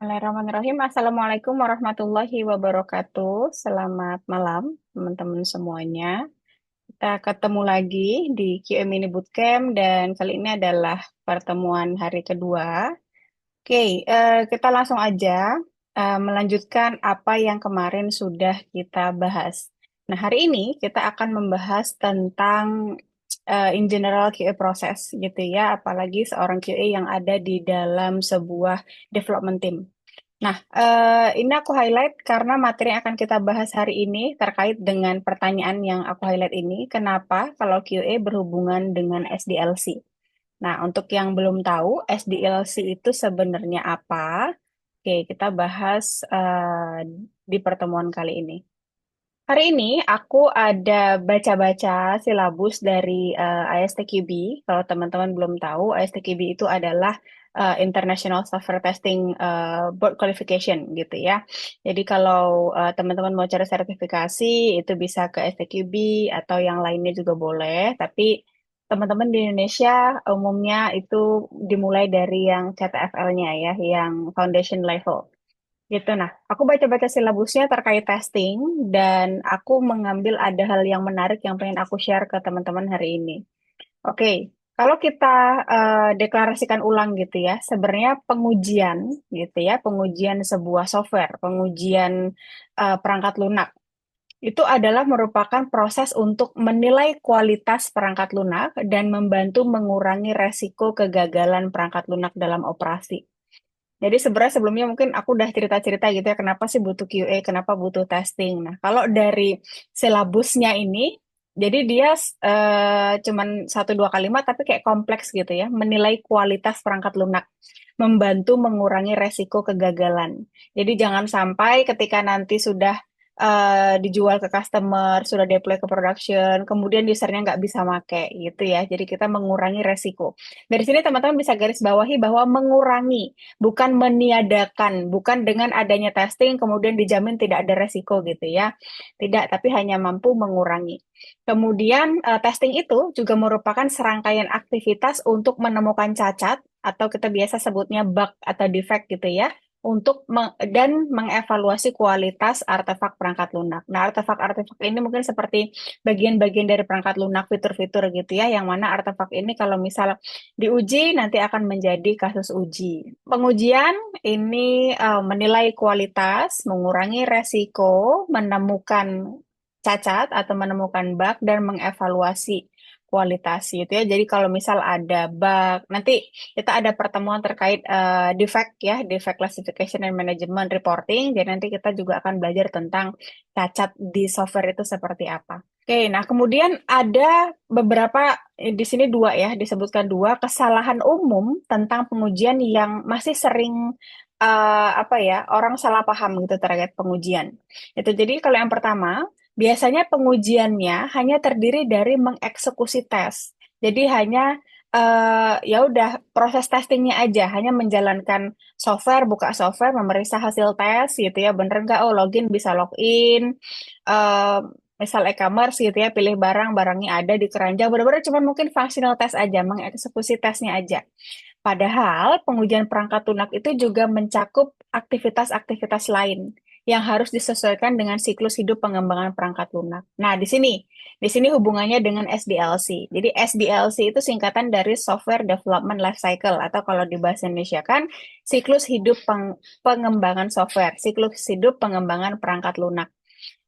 Bismillahirrahmanirrahim. Assalamualaikum warahmatullahi wabarakatuh. Selamat malam, teman-teman semuanya. Kita ketemu lagi di QM Mini Bootcamp dan kali ini adalah pertemuan hari kedua. Oke, kita langsung aja melanjutkan apa yang kemarin sudah kita bahas. Nah, hari ini kita akan membahas tentang in general QA proses gitu ya, apalagi seorang QA yang ada di dalam sebuah development team. Nah, ini aku highlight karena materi yang akan kita bahas hari ini terkait dengan pertanyaan yang aku highlight ini. Kenapa kalau QA berhubungan dengan SDLC? Nah, untuk yang belum tahu, SDLC itu sebenarnya apa? Oke, kita bahas di pertemuan kali ini. Hari ini aku ada baca-baca silabus dari ISTQB. Kalau teman-teman belum tahu, ISTQB itu adalah International Software Testing Board Qualification gitu ya. Jadi kalau teman-teman mau cari sertifikasi itu bisa ke ISTQB atau yang lainnya juga boleh. Tapi teman-teman di Indonesia umumnya itu dimulai dari yang CTFL-nya ya, yang foundation level. Gitu. Nah, aku baca-baca silabusnya terkait testing dan aku mengambil ada hal yang menarik yang pengen aku share ke teman-teman hari ini. Oke, kalau kita deklarasikan ulang gitu ya, sebenarnya pengujian gitu ya, pengujian sebuah software, pengujian perangkat lunak itu adalah merupakan proses untuk menilai kualitas perangkat lunak dan membantu mengurangi resiko kegagalan perangkat lunak dalam operasi. Jadi sebenarnya sebelumnya mungkin aku udah cerita-cerita gitu ya, kenapa sih butuh QA, kenapa butuh testing. Nah, kalau dari silabusnya ini, jadi dia cuman satu dua kalimat tapi kayak kompleks gitu ya, menilai kualitas perangkat lunak, membantu mengurangi resiko kegagalan. Jadi jangan sampai ketika nanti sudah dijual ke customer, sudah deploy ke production, kemudian usernya nggak bisa make gitu ya. Jadi kita mengurangi resiko. Dari sini teman-teman bisa garis bawahi bahwa mengurangi bukan meniadakan, bukan dengan adanya testing kemudian dijamin tidak ada resiko gitu ya. Tidak, tapi hanya mampu mengurangi. Kemudian testing itu juga merupakan serangkaian aktivitas untuk menemukan cacat atau kita biasa sebutnya bug atau defect gitu ya untuk dan mengevaluasi kualitas artefak perangkat lunak. Nah, artefak-artefak ini mungkin seperti bagian-bagian dari perangkat lunak, fitur-fitur gitu ya, yang mana artefak ini kalau misal diuji nanti akan menjadi kasus uji. Pengujian ini menilai kualitas, mengurangi resiko, menemukan cacat atau menemukan bug dan mengevaluasi kualitas gitu ya. Jadi kalau misal ada bug, nanti kita ada pertemuan terkait defect ya, defect classification and management reporting. Jadi nanti kita juga akan belajar tentang cacat di software itu seperti apa. Oke, nah kemudian ada beberapa di sini dua ya, disebutkan dua kesalahan umum tentang pengujian yang masih sering apa ya, orang salah paham gitu terkait pengujian. Itu jadi kalau yang pertama, biasanya pengujiannya hanya terdiri dari mengeksekusi tes. Jadi hanya ya udah proses testingnya aja, hanya menjalankan software, buka software, memeriksa hasil tes gitu ya, bener nggak? Oh login bisa login, eh, misal e-commerce gitu ya, pilih barang, barangnya ada di keranjang, bener-bener cuma mungkin functional test aja, mengeksekusi tesnya aja. Padahal pengujian perangkat lunak itu juga mencakup aktivitas-aktivitas lain yang harus disesuaikan dengan siklus hidup pengembangan perangkat lunak. Nah, di sini hubungannya dengan SDLC. Jadi SDLC itu singkatan dari Software Development Life Cycle atau kalau di bahasa Indonesia kan siklus hidup pengembangan software, siklus hidup pengembangan perangkat lunak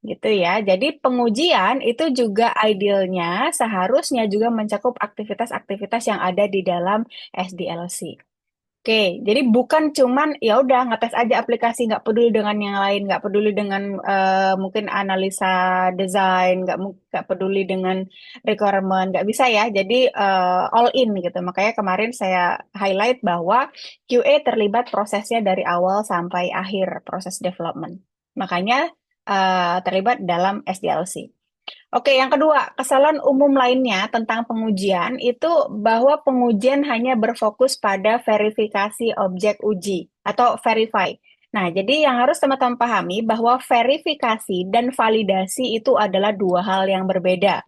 gitu ya. Jadi pengujian itu juga idealnya seharusnya juga mencakup aktivitas-aktivitas yang ada di dalam SDLC. Oke, jadi bukan cuman ya udah ngetes aja aplikasi, nggak peduli dengan yang lain, nggak peduli dengan mungkin analisa desain, nggak peduli dengan requirement, nggak bisa ya. Jadi all in gitu. Makanya kemarin saya highlight bahwa QA terlibat prosesnya dari awal sampai akhir proses development. Makanya terlibat dalam SDLC. Oke, yang kedua, kesalahan umum lainnya tentang pengujian itu bahwa pengujian hanya berfokus pada verifikasi objek uji atau verify. Nah, jadi yang harus teman-teman pahami bahwa verifikasi dan validasi itu adalah dua hal yang berbeda.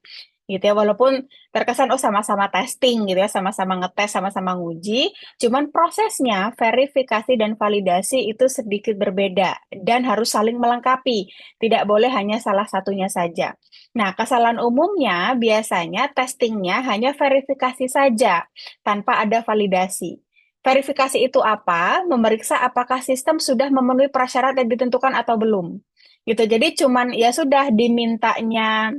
gitu ya. Walaupun terkesan oh sama-sama testing gitu ya, sama-sama ngetes, sama-sama nguji, cuman prosesnya verifikasi dan validasi itu sedikit berbeda dan harus saling melengkapi. Tidak boleh hanya salah satunya saja. Nah, kesalahan umumnya biasanya testingnya hanya verifikasi saja tanpa ada validasi. Verifikasi itu apa? Memeriksa apakah sistem sudah memenuhi prasyarat yang ditentukan atau belum. Gitu. Jadi cuman ya sudah dimintanya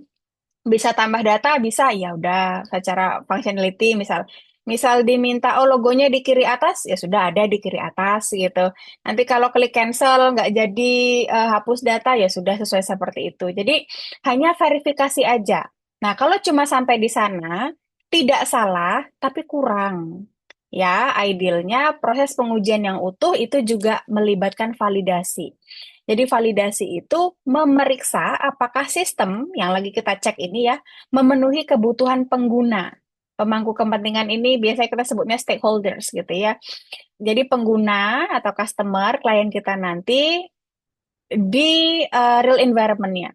bisa tambah data bisa ya udah secara functionality misal misal diminta oh logonya di kiri atas ya sudah ada di kiri atas gitu. Nanti kalau klik cancel nggak jadi hapus data ya sudah sesuai seperti itu. Jadi hanya verifikasi aja. Nah, kalau cuma sampai di sana tidak salah tapi kurang. Ya, idealnya proses pengujian yang utuh itu juga melibatkan validasi. Jadi validasi itu memeriksa apakah sistem yang lagi kita cek ini ya memenuhi kebutuhan pengguna. Pemangku kepentingan ini biasanya kita sebutnya stakeholders gitu ya. Jadi pengguna atau customer, klien kita nanti di real environment-nya.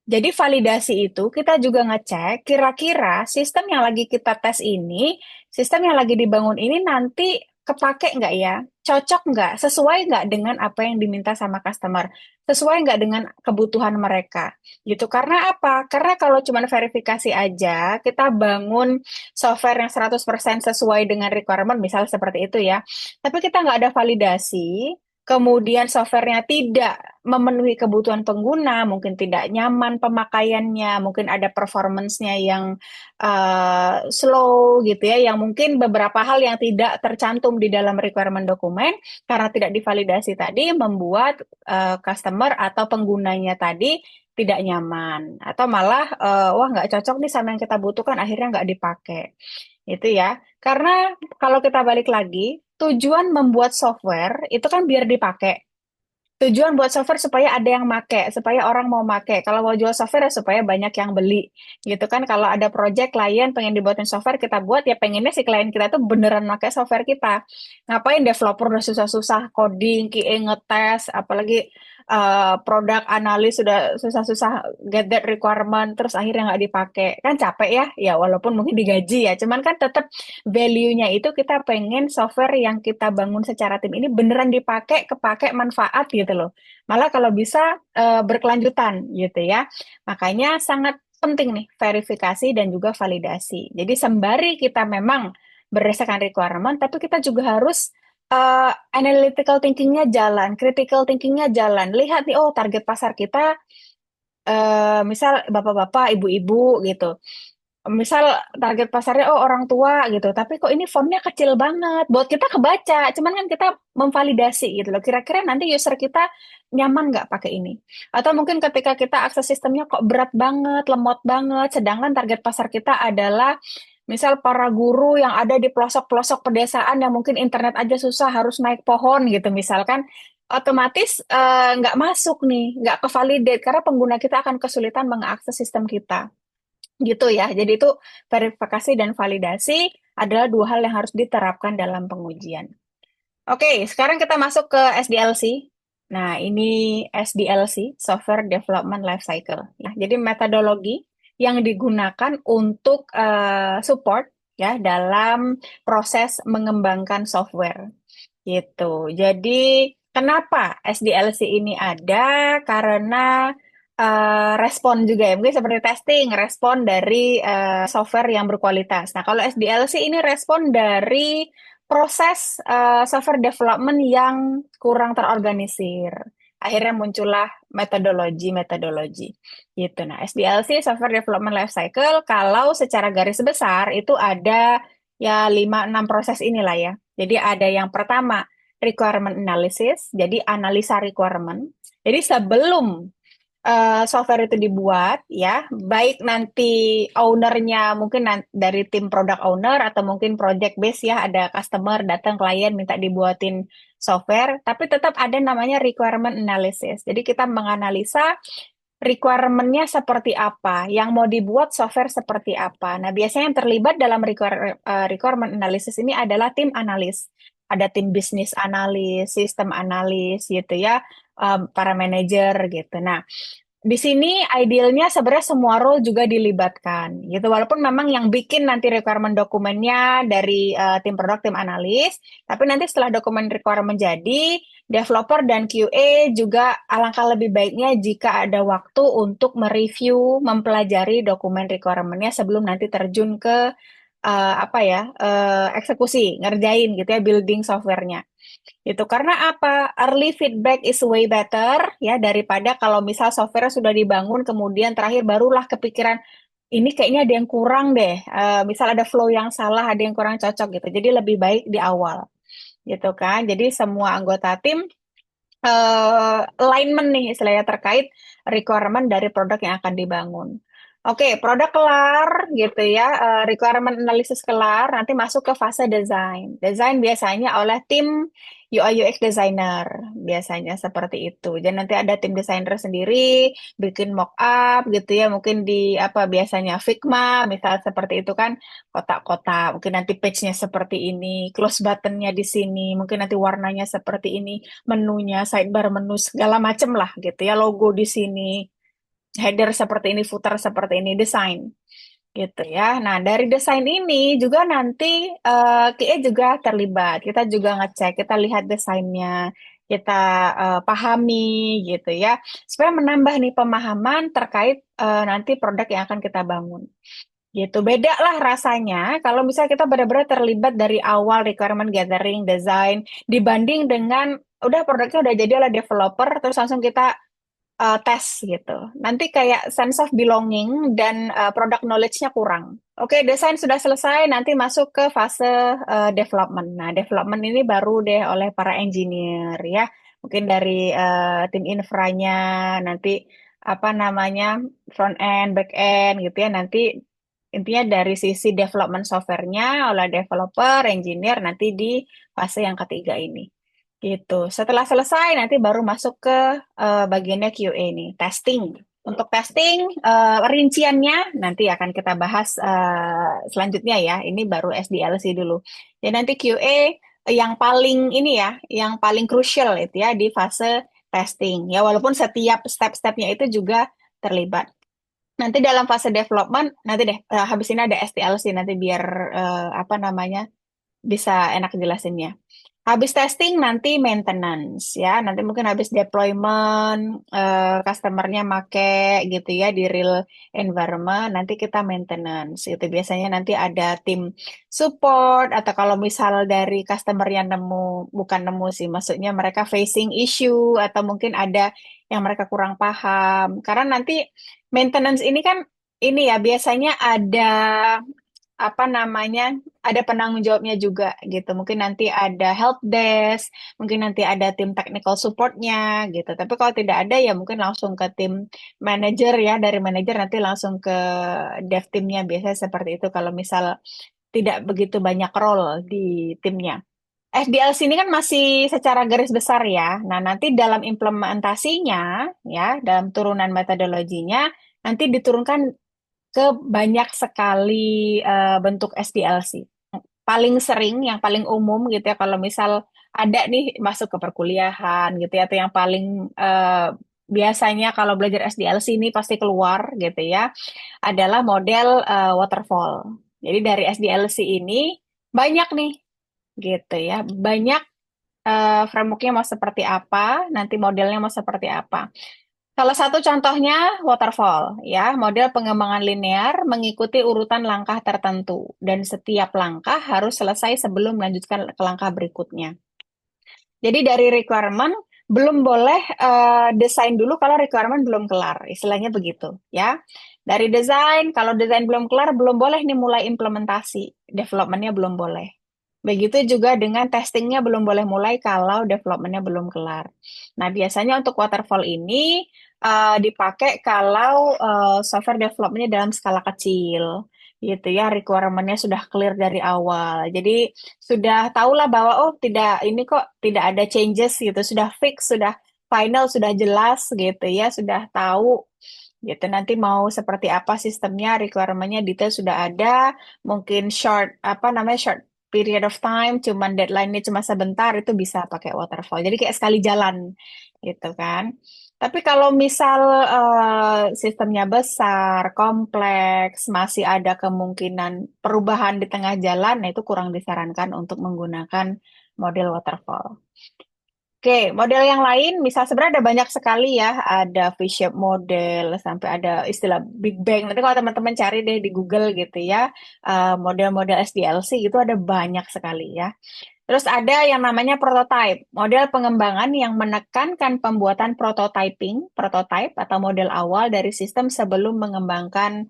Jadi validasi itu kita juga ngecek kira-kira sistem yang lagi kita tes ini, sistem yang lagi dibangun ini nanti kepake nggak ya? Cocok nggak? Sesuai nggak dengan apa yang diminta sama customer? Sesuai nggak dengan kebutuhan mereka? Gitu. Karena apa? Karena kalau cuma verifikasi aja, kita bangun software yang 100% sesuai dengan requirement, misal seperti itu ya. Tapi kita nggak ada validasi, kemudian softwarenya tidak memenuhi kebutuhan pengguna, mungkin tidak nyaman pemakaiannya, mungkin ada performance-nya yang slow gitu ya, yang mungkin beberapa hal yang tidak tercantum di dalam requirement dokumen karena tidak divalidasi tadi membuat customer atau penggunanya tadi tidak nyaman atau malah wah nggak cocok nih sama yang kita butuhkan akhirnya nggak dipakai itu ya karena kalau kita balik lagi tujuan membuat software itu kan biar dipakai. Tujuan buat software supaya ada yang make, supaya orang mau make. Kalau mau jual software ya supaya banyak yang beli. Gitu kan kalau ada project klien pengen dibuatin software kita buat ya pengennya si klien kita tuh beneran make software kita. Ngapain developer udah susah-susah coding, QA ngetes, apalagi produk analis sudah susah-susah get that requirement terus akhirnya nggak dipakai. Kan capek ya. Ya walaupun mungkin digaji ya, cuman kan tetap value-nya itu kita pengen software yang kita bangun secara tim ini beneran dipakai, kepake manfaat gitu loh. Malah kalau bisa berkelanjutan gitu ya. Makanya sangat penting nih verifikasi dan juga validasi. Jadi sembari kita memang berdasarkan requirement, tapi kita juga harus analytical thinkingnya jalan, critical thinkingnya jalan. Lihat nih, oh target pasar kita misal bapak-bapak, ibu-ibu gitu. Misal target pasarnya oh orang tua gitu, tapi kok ini fontnya kecil banget. Buat kita kebaca, cuman kan kita memvalidasi gitu loh. Kira-kira nanti user kita nyaman nggak pakai ini? Atau mungkin ketika kita akses sistemnya kok berat banget, lemot banget, sedangkan target pasar kita adalah misal para guru yang ada di pelosok-pelosok pedesaan yang mungkin internet aja susah harus naik pohon gitu misalkan otomatis nggak masuk nih, nggak kevalidate karena pengguna kita akan kesulitan mengakses sistem kita. Gitu ya. Jadi itu verifikasi dan validasi adalah dua hal yang harus diterapkan dalam pengujian. Oke, sekarang kita masuk ke SDLC. Nah, ini SDLC, Software Development Lifecycle. Nah, jadi metodologi yang digunakan untuk support ya dalam proses mengembangkan software. Gitu. Jadi, kenapa SDLC ini ada? Karena respon juga ya, mungkin seperti testing, respon dari software yang berkualitas. Nah, kalau SDLC ini respon dari proses software development yang kurang terorganisir. Akhirnya muncullah metodologi-metodologi gitu. Nah, SDLC Software Development Lifecycle kalau secara garis besar itu ada ya 5-6 proses inilah ya. Jadi ada yang pertama requirement analysis, jadi analisa requirement. Jadi sebelum software itu dibuat ya, baik nanti ownernya mungkin dari tim product owner atau mungkin project base ya, ada customer datang klien minta dibuatin software, tapi tetap ada namanya requirement analysis. Jadi kita menganalisa requirement-nya seperti apa, yang mau dibuat software seperti apa. Nah, biasanya yang terlibat dalam requirement analysis ini adalah tim analis. Ada tim bisnis analis, sistem analis gitu ya, para manajer gitu. Nah, Di sini idealnya sebenarnya semua role juga dilibatkan gitu. Walaupun memang yang bikin nanti requirement dokumennya dari tim produk, tim analis, tapi nanti setelah dokumen requirement jadi, developer dan QA juga alangkah lebih baiknya jika ada waktu untuk mereview, mempelajari dokumen requirementnya sebelum nanti terjun ke apa ya, eksekusi, ngerjain gitu ya, building softwarenya. Itu karena apa? Early feedback is way better ya daripada kalau misal software sudah dibangun kemudian terakhir barulah kepikiran ini kayaknya ada yang kurang deh. Misal ada flow yang salah, ada yang kurang cocok gitu. Jadi lebih baik di awal gitu kan. Jadi semua anggota tim alignment nih istilahnya terkait requirement dari produk yang akan dibangun. Oke, produk kelar gitu ya, requirement analysis kelar, nanti masuk ke fase desain. Desain biasanya oleh tim UI UX designer, biasanya seperti itu. Dan nanti ada tim desainer sendiri, bikin mock up gitu ya, mungkin di apa biasanya Figma, misal seperti itu kan, kotak-kotak, mungkin nanti page-nya seperti ini, close button-nya di sini, mungkin nanti warnanya seperti ini, menunya, sidebar menu segala macem lah gitu ya, logo di sini, header seperti ini, footer seperti ini, desain gitu ya. Nah, dari desain ini juga nanti QA juga terlibat. Kita juga ngecek, kita lihat desainnya, kita pahami gitu ya, supaya menambah nih pemahaman terkait nanti produk yang akan kita bangun. Gitu. Beda lah rasanya kalau misalnya kita benar-benar terlibat dari awal requirement gathering, design, dibanding dengan udah produknya udah jadi oleh developer, terus langsung kita tes gitu. Nanti kayak sense of belonging dan product knowledge-nya kurang. Oke, desain sudah selesai, nanti masuk ke fase development. Nah, development ini baru deh oleh para engineer ya. Mungkin dari tim infranya, nanti apa namanya, front end, back end gitu ya. Nanti intinya dari sisi development software-nya oleh developer, engineer, nanti di fase yang ketiga ini. Gitu. Setelah selesai nanti baru masuk ke bagiannya QA nih, testing. Untuk testing rinciannya nanti akan kita bahas selanjutnya ya. Ini baru SDLC dulu. Jadi nanti QA yang paling ini ya, yang paling crucial itu ya di fase testing. Ya walaupun setiap step-stepnya itu juga terlibat. Nanti dalam fase development, nanti deh habis ini ada SDLC nanti biar apa namanya bisa enak jelasinnya. Habis testing nanti maintenance ya. Nanti mungkin habis deployment, customernya make gitu ya di real environment. Nanti kita maintenance gitu. Biasanya nanti ada tim support atau kalau misal dari customer yang nemu, bukan nemu sih, maksudnya mereka facing issue atau mungkin ada yang mereka kurang paham. Karena nanti maintenance ini kan ini ya biasanya ada apa namanya, ada penanggung jawabnya juga gitu. Mungkin nanti ada help desk, mungkin nanti ada tim technical supportnya gitu. Tapi kalau tidak ada ya mungkin langsung ke tim manager ya, dari manager nanti langsung ke dev timnya biasanya seperti itu kalau misal tidak begitu banyak role di timnya. SDLC ini kan masih secara garis besar ya. Nah, nanti dalam implementasinya ya, dalam turunan metodologinya nanti diturunkan ke banyak sekali bentuk SDLC. Paling sering, yang paling umum gitu ya, kalau misal ada nih masuk ke perkuliahan gitu ya, atau yang paling biasanya kalau belajar SDLC ini pasti keluar gitu ya, adalah model waterfall. Jadi dari SDLC ini banyak nih gitu ya, banyak frameworknya mau seperti apa, nanti modelnya mau seperti apa. Salah satu contohnya waterfall, ya, model pengembangan linear mengikuti urutan langkah tertentu dan setiap langkah harus selesai sebelum melanjutkan ke langkah berikutnya. Jadi dari requirement belum boleh desain dulu kalau requirement belum kelar, istilahnya begitu, ya. Dari desain, kalau desain belum kelar, belum boleh nih mulai implementasi, developmentnya belum boleh. Begitu juga dengan testingnya belum boleh mulai kalau developmentnya belum kelar. Nah, biasanya untuk waterfall ini dipakai kalau software developmentnya dalam skala kecil, gitu ya, requirement-nya sudah clear dari awal. Jadi sudah tahulah bahwa oh tidak ini kok tidak ada changes gitu, sudah fix, sudah final, sudah jelas gitu ya, sudah tahu gitu nanti mau seperti apa sistemnya, requirement-nya detail sudah ada, mungkin short apa namanya short period of time, cuman deadline-nya cuma sebentar itu bisa pakai waterfall. Jadi kayak sekali jalan gitu kan. Tapi kalau misal sistemnya besar, kompleks, masih ada kemungkinan perubahan di tengah jalan, nah itu kurang disarankan untuk menggunakan model waterfall. Oke, model yang lain, misal sebenarnya ada banyak sekali ya, ada V-shape model, sampai ada istilah Big Bang. Nanti kalau teman-teman cari deh di Google gitu ya, model-model SDLC itu ada banyak sekali ya. Terus ada yang namanya prototype, model pengembangan yang menekankan pembuatan prototype atau model awal dari sistem sebelum mengembangkan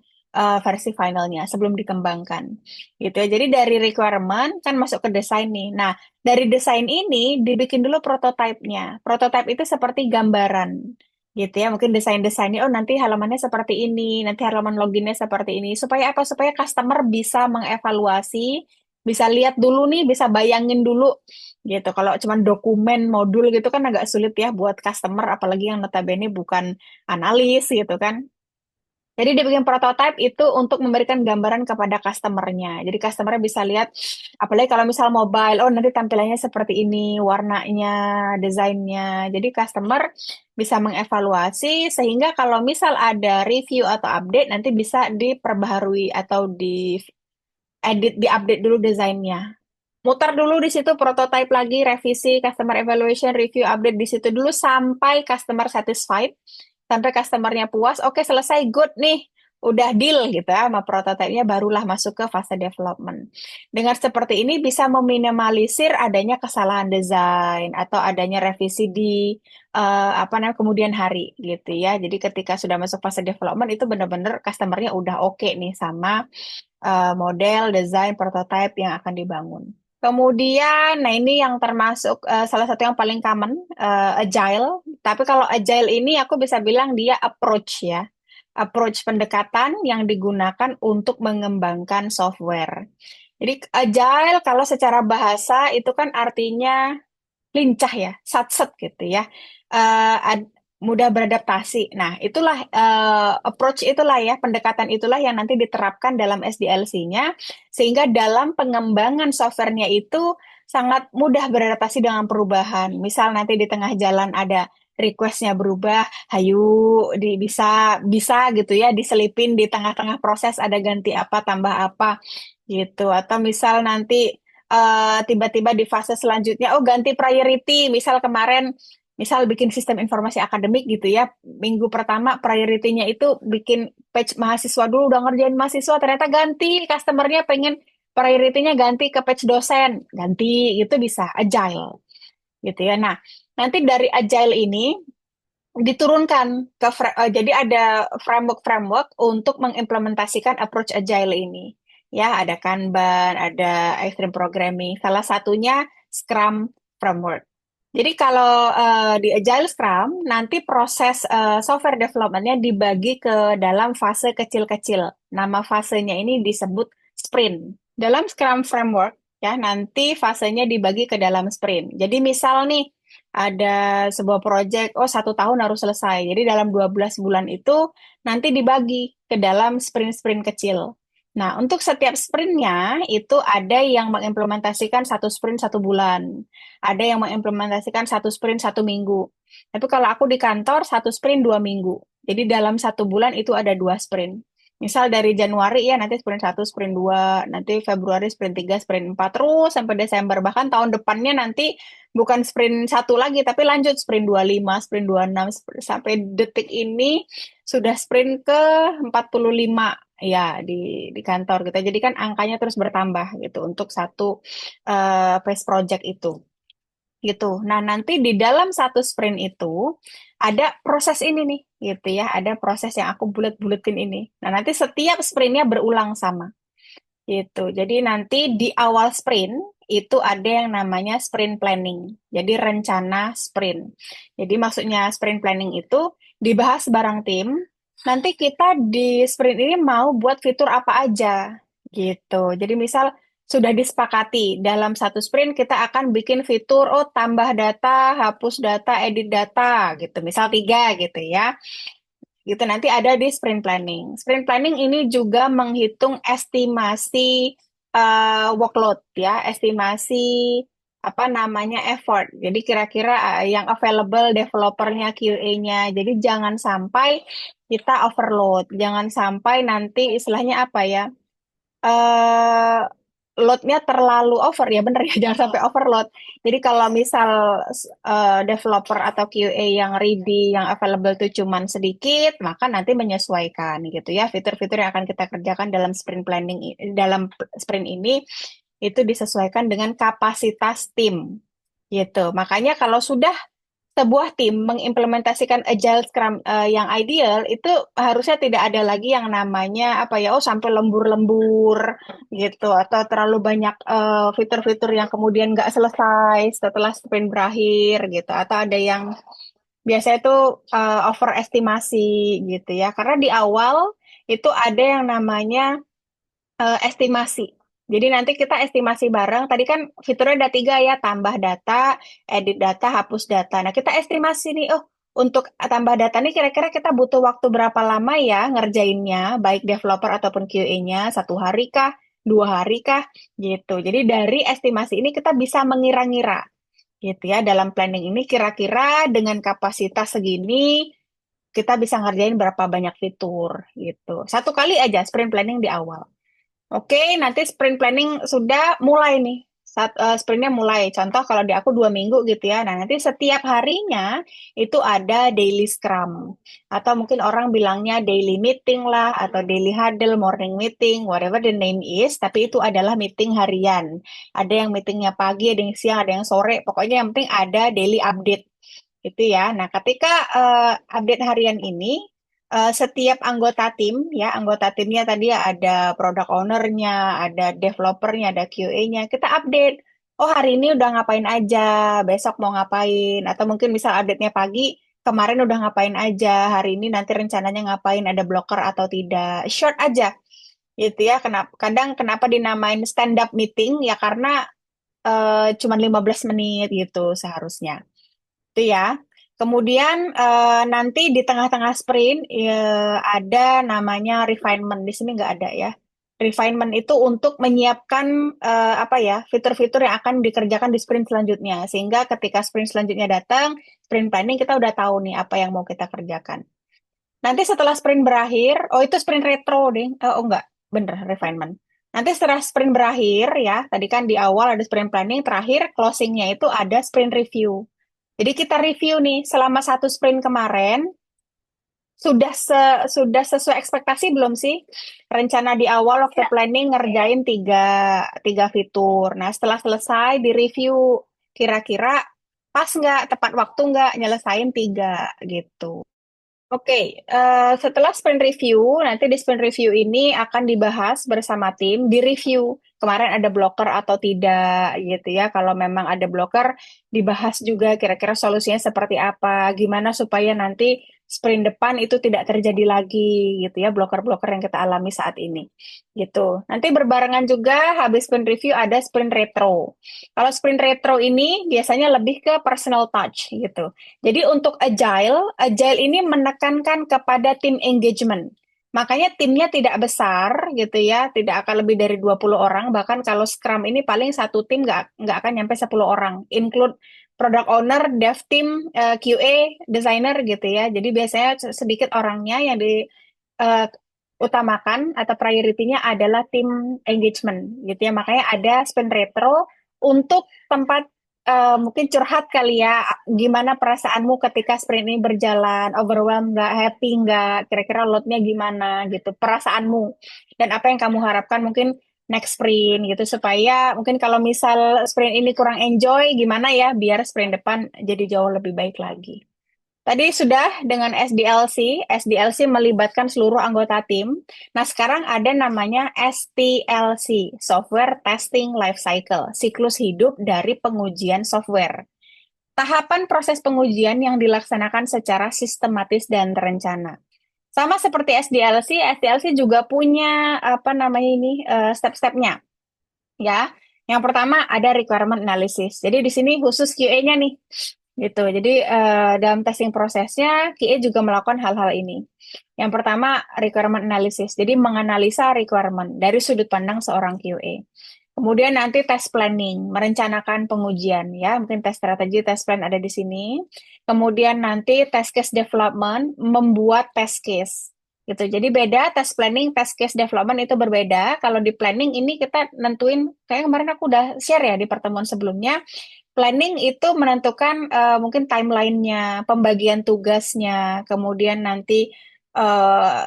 versi finalnya, sebelum dikembangkan. Gitu ya. Jadi dari requirement kan masuk ke desain nih. Nah, dari desain ini dibikin dulu prototipenya. Prototype itu seperti gambaran. Gitu ya, mungkin desain-desainnya, oh nanti halamannya seperti ini, nanti halaman loginnya seperti ini. Supaya apa? Supaya customer bisa mengevaluasi, bisa lihat dulu nih, bisa bayangin dulu gitu. Kalau cuman dokumen modul gitu kan agak sulit ya buat customer, apalagi yang notabene bukan analis gitu kan. Jadi dibikin prototipe itu untuk memberikan gambaran kepada customernya. Jadi customernya bisa lihat, apalagi kalau misal mobile, oh nanti tampilannya seperti ini, warnanya, desainnya. Jadi customer bisa mengevaluasi sehingga kalau misal ada review atau update nanti bisa diperbaharui atau di edit, diupdate dulu desainnya. Muter dulu di situ prototype lagi, revisi, customer evaluation, review, update di situ dulu sampai customer satisfied, sampai customernya puas. Oke, selesai, good nih. Udah deal gitu ya sama prototipenya, barulah masuk ke fase development. Dengan seperti ini bisa meminimalisir adanya kesalahan desain atau adanya revisi di apa namanya kemudian hari gitu ya. Jadi ketika sudah masuk fase development itu benar-benar customernya udah oke nih sama model, desain, prototype yang akan dibangun. Kemudian, nah ini yang termasuk salah satu yang paling common, agile. Tapi kalau agile ini aku bisa bilang dia approach ya. Approach pendekatan yang digunakan untuk mengembangkan software. Jadi agile kalau secara bahasa itu kan artinya lincah ya, satset gitu ya. Mudah beradaptasi. Nah, itulah approach itulah ya, pendekatan itulah yang nanti diterapkan dalam SDLC-nya sehingga dalam pengembangan softwarenya itu sangat mudah beradaptasi dengan perubahan. Misal nanti di tengah jalan ada request-nya berubah, hayu bisa bisa gitu ya diselipin di tengah-tengah proses ada ganti apa tambah apa gitu. Atau misal nanti tiba-tiba di fase selanjutnya, oh ganti priority, misal kemarin, misal bikin sistem informasi akademik gitu ya, minggu pertama priority-nya itu bikin page mahasiswa dulu, udah ngerjain mahasiswa, ternyata ganti, customer-nya pengen priority-nya ganti ke page dosen, ganti, itu bisa, agile, gitu ya. Nah, nanti dari agile ini, diturunkan ke jadi ada framework-framework untuk mengimplementasikan approach agile ini. Ya, ada Kanban, ada Extreme Programming. Salah satunya Scrum Framework. Jadi kalau di Agile Scrum, nanti proses software development-nya dibagi ke dalam fase kecil-kecil. Nama fasenya ini disebut sprint. Dalam Scrum Framework, ya nanti fasenya dibagi ke dalam sprint. Jadi misal nih, ada sebuah proyek, oh 1 tahun harus selesai. Jadi dalam 12 bulan itu nanti dibagi ke dalam sprint-sprint kecil. Nah, untuk setiap sprintnya itu ada yang mengimplementasikan 1 sprint 1 bulan. Ada yang mengimplementasikan 1 sprint 1 minggu. Tapi kalau aku di kantor, 1 sprint 2 minggu. Jadi dalam 1 bulan itu ada 2 sprint. Misal dari Januari ya nanti sprint 1, sprint 2, nanti Februari sprint 3, sprint 4, terus sampai Desember. Bahkan tahun depannya nanti bukan sprint 1 lagi, tapi lanjut sprint 25, sprint 26, sampai detik ini sudah sprint ke 45 ya di kantor gitu. Jadi kan angkanya terus bertambah gitu untuk satu phase project itu gitu. Nah, nanti di dalam satu sprint itu ada proses ini nih, gitu ya. Ada proses yang aku bulet-buletin ini. Nah, nanti setiap sprintnya berulang sama, gitu. Jadi nanti di awal sprint itu ada yang namanya sprint planning. Jadi rencana sprint. Jadi maksudnya sprint planning itu dibahas bareng tim. Nanti kita di sprint ini mau buat fitur apa aja, gitu. Jadi misal sudah disepakati dalam satu sprint kita akan bikin fitur, oh tambah data, hapus data, edit data, gitu. Misal 3 gitu ya. Gitu nanti ada di sprint planning. Sprint planning ini juga menghitung estimasi workload ya, estimasi apa namanya effort. Jadi kira-kira yang available developernya QA-nya. Jadi jangan sampai kita overload, jangan sampai nanti istilahnya apa ya? eh Loadnya terlalu over ya bener ya jangan sampai overload. Jadi kalau misal developer atau QA yang ready yang available itu cuman sedikit, maka nanti menyesuaikan gitu ya fitur-fitur yang akan kita kerjakan dalam sprint planning dalam sprint ini itu disesuaikan dengan kapasitas tim gitu. Makanya kalau sudah sebuah tim mengimplementasikan agile scrum yang ideal itu harusnya tidak ada lagi yang namanya apa ya, oh sampai lembur-lembur gitu atau terlalu banyak fitur-fitur yang kemudian nggak selesai setelah sprint berakhir gitu atau ada yang biasanya itu overestimasi gitu ya karena di awal itu ada yang namanya estimasi. Jadi nanti kita estimasi bareng. Tadi kan fiturnya ada tiga ya, tambah data, edit data, hapus data. Nah kita estimasi nih, oh untuk tambah data nih kira-kira kita butuh waktu berapa lama ya ngerjainnya, baik developer ataupun QA-nya, 1 hari kah, 2 hari kah, gitu. Jadi dari estimasi ini kita bisa mengira-ngira, gitu ya. Dalam planning ini kira-kira dengan kapasitas segini kita bisa ngerjain berapa banyak fitur, gitu. Satu kali aja sprint planning di awal. Oke, nanti sprint planning sudah mulai nih. Sprintnya mulai. Contoh kalau di aku 2 minggu gitu ya. Nah, nanti setiap harinya itu ada daily scrum. Atau mungkin orang bilangnya daily meeting lah, atau daily huddle, morning meeting, whatever the name is. Tapi itu adalah meeting harian. Ada yang meetingnya pagi, ada yang siang, ada yang sore. Pokoknya yang penting ada daily update. Gitu ya. Nah, ketika update harian ini, setiap anggota tim, ya anggota timnya tadi ya ada product owner-nya, ada developer-nya, ada QA-nya, kita update. Oh hari ini udah ngapain aja, besok mau ngapain, atau mungkin misal update-nya pagi, kemarin udah ngapain aja, hari ini nanti rencananya ngapain, ada blocker atau tidak. Short aja, gitu ya. Kenapa dinamain stand up meeting? Ya karena cuma 15 menit gitu seharusnya itu ya. Kemudian nanti di tengah-tengah sprint ada namanya refinement. Di sini nggak ada ya. Refinement itu untuk menyiapkan apa ya fitur-fitur yang akan dikerjakan di sprint selanjutnya. Sehingga ketika sprint selanjutnya datang, sprint planning kita udah tahu nih apa yang mau kita kerjakan. Nanti setelah sprint berakhir, oh itu sprint retro deh. Oh enggak, bener refinement. Nanti setelah sprint berakhir ya, tadi kan di awal ada sprint planning, terakhir closingnya itu ada sprint review. Jadi kita review nih selama satu sprint kemarin sudah sesuai ekspektasi belum sih? Rencana di awal waktu planning ngerjain tiga fitur. Nah setelah selesai di review kira-kira pas nggak, tepat waktu nggak nyelesain tiga gitu. Oke, setelah sprint review, nanti di sprint review ini akan dibahas bersama tim, di review kemarin ada blocker atau tidak gitu ya. Kalau memang ada blocker, dibahas juga kira-kira solusinya seperti apa, gimana supaya nanti sprint depan itu tidak terjadi lagi gitu ya, blocker-blocker yang kita alami saat ini gitu. Nanti berbarengan juga habis sprint review ada sprint retro. Kalau sprint retro ini biasanya lebih ke personal touch gitu. Jadi untuk agile ini menekankan kepada tim engagement. Makanya timnya tidak besar gitu ya, tidak akan lebih dari 20 orang. Bahkan kalau Scrum ini paling satu tim nggak akan nyampe 10 orang. Include product owner, dev team, QA, designer gitu ya. Jadi biasanya sedikit orangnya yang utamakan atau priority-nya adalah tim engagement gitu ya. Makanya ada sprint retro untuk tempat mungkin curhat kali ya, gimana perasaanmu ketika sprint ini berjalan, overwhelmed nggak, happy nggak, kira-kira load-nya gimana gitu, perasaanmu, dan apa yang kamu harapkan mungkin next sprint gitu, supaya mungkin kalau misal sprint ini kurang enjoy, gimana ya, biar sprint depan jadi jauh lebih baik lagi. Tadi sudah dengan SDLC. SDLC melibatkan seluruh anggota tim. Nah, sekarang ada namanya STLC, Software Testing Life Cycle, siklus hidup dari pengujian software. Tahapan proses pengujian yang dilaksanakan secara sistematis dan terencana. Sama seperti SDLC, SDLC juga punya apa namanya ini step-stepnya, ya. Yang pertama ada requirement analysis. Jadi di sini khusus QA-nya nih gitu. Jadi dalam testing prosesnya QA juga melakukan hal-hal ini. Yang pertama requirement analysis. Jadi menganalisa requirement dari sudut pandang seorang QA. Kemudian nanti tes planning, merencanakan pengujian ya, mungkin tes strategi, tes plan ada di sini. Kemudian nanti tes case development, membuat test case gitu. Jadi beda tes planning, tes case development itu berbeda. Kalau di planning ini kita nentuin, kayak kemarin aku udah share ya di pertemuan sebelumnya. Planning itu menentukan mungkin timelinenya, pembagian tugasnya, kemudian nanti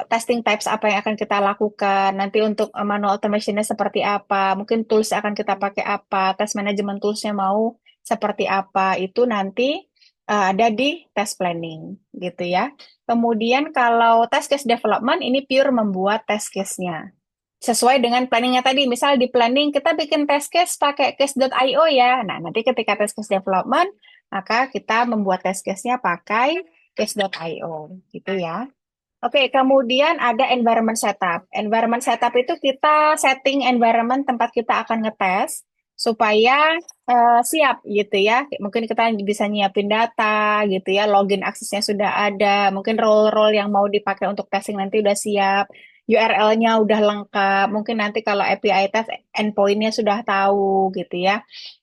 testing types apa yang akan kita lakukan, nanti untuk manual automation-nya seperti apa, mungkin tools akan kita pakai apa, test management tools-nya mau seperti apa, itu nanti ada di test planning gitu ya. Kemudian kalau test case development ini pure membuat test case-nya sesuai dengan planningnya tadi. Misal di planning kita bikin test case pakai case.io ya. Nah, nanti ketika test case development, maka kita membuat test case-nya pakai case.io gitu ya. Oke, kemudian ada environment setup. Environment setup itu kita setting environment tempat kita akan ngetes supaya siap gitu ya. Mungkin kita bisa nyiapin data gitu ya, login aksesnya sudah ada, mungkin role-role yang mau dipakai untuk testing nanti udah siap, URL-nya udah lengkap, mungkin nanti kalau API test endpoint-nya sudah tahu gitu ya.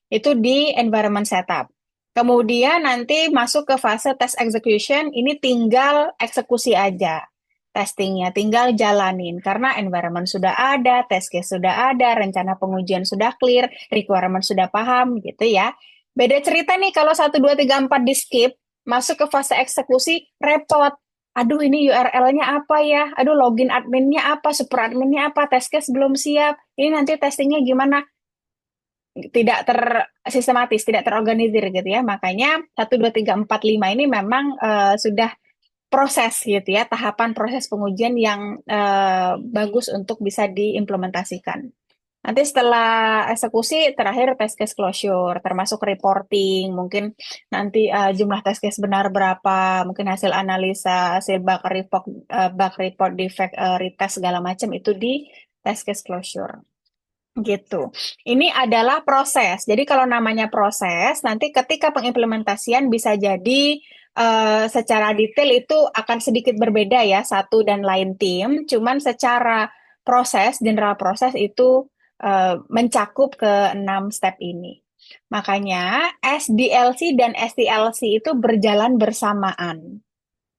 Itu di environment setup. Kemudian nanti masuk ke fase test execution, ini tinggal eksekusi aja testingnya, tinggal jalanin. Karena environment sudah ada, test case sudah ada, rencana pengujian sudah clear, requirement sudah paham gitu ya. Beda cerita nih kalau 1, 2, 3, 4 di skip, masuk ke fase eksekusi, repot. Aduh ini URL-nya apa ya? Aduh login adminnya apa? Super adminnya apa? Test case belum siap. Ini nanti testingnya gimana? Tidak tersistematis, tidak terorganisir gitu ya. Makanya 1, 2, 3, 4, 5 ini memang sudah proses gitu ya, tahapan proses pengujian yang bagus untuk bisa diimplementasikan. Nanti setelah eksekusi, terakhir test case closure, termasuk reporting, mungkin nanti jumlah test case benar berapa, mungkin hasil analisa, hasil bug report, defect, retest segala macam itu di test case closure. Gitu. Ini adalah proses. Jadi kalau namanya proses, nanti ketika pengimplementasian bisa jadi secara detail itu akan sedikit berbeda ya satu dan lain tim. Cuman secara proses, general proses itu mencakup ke 6 step ini. Makanya SDLC dan STLC itu berjalan bersamaan.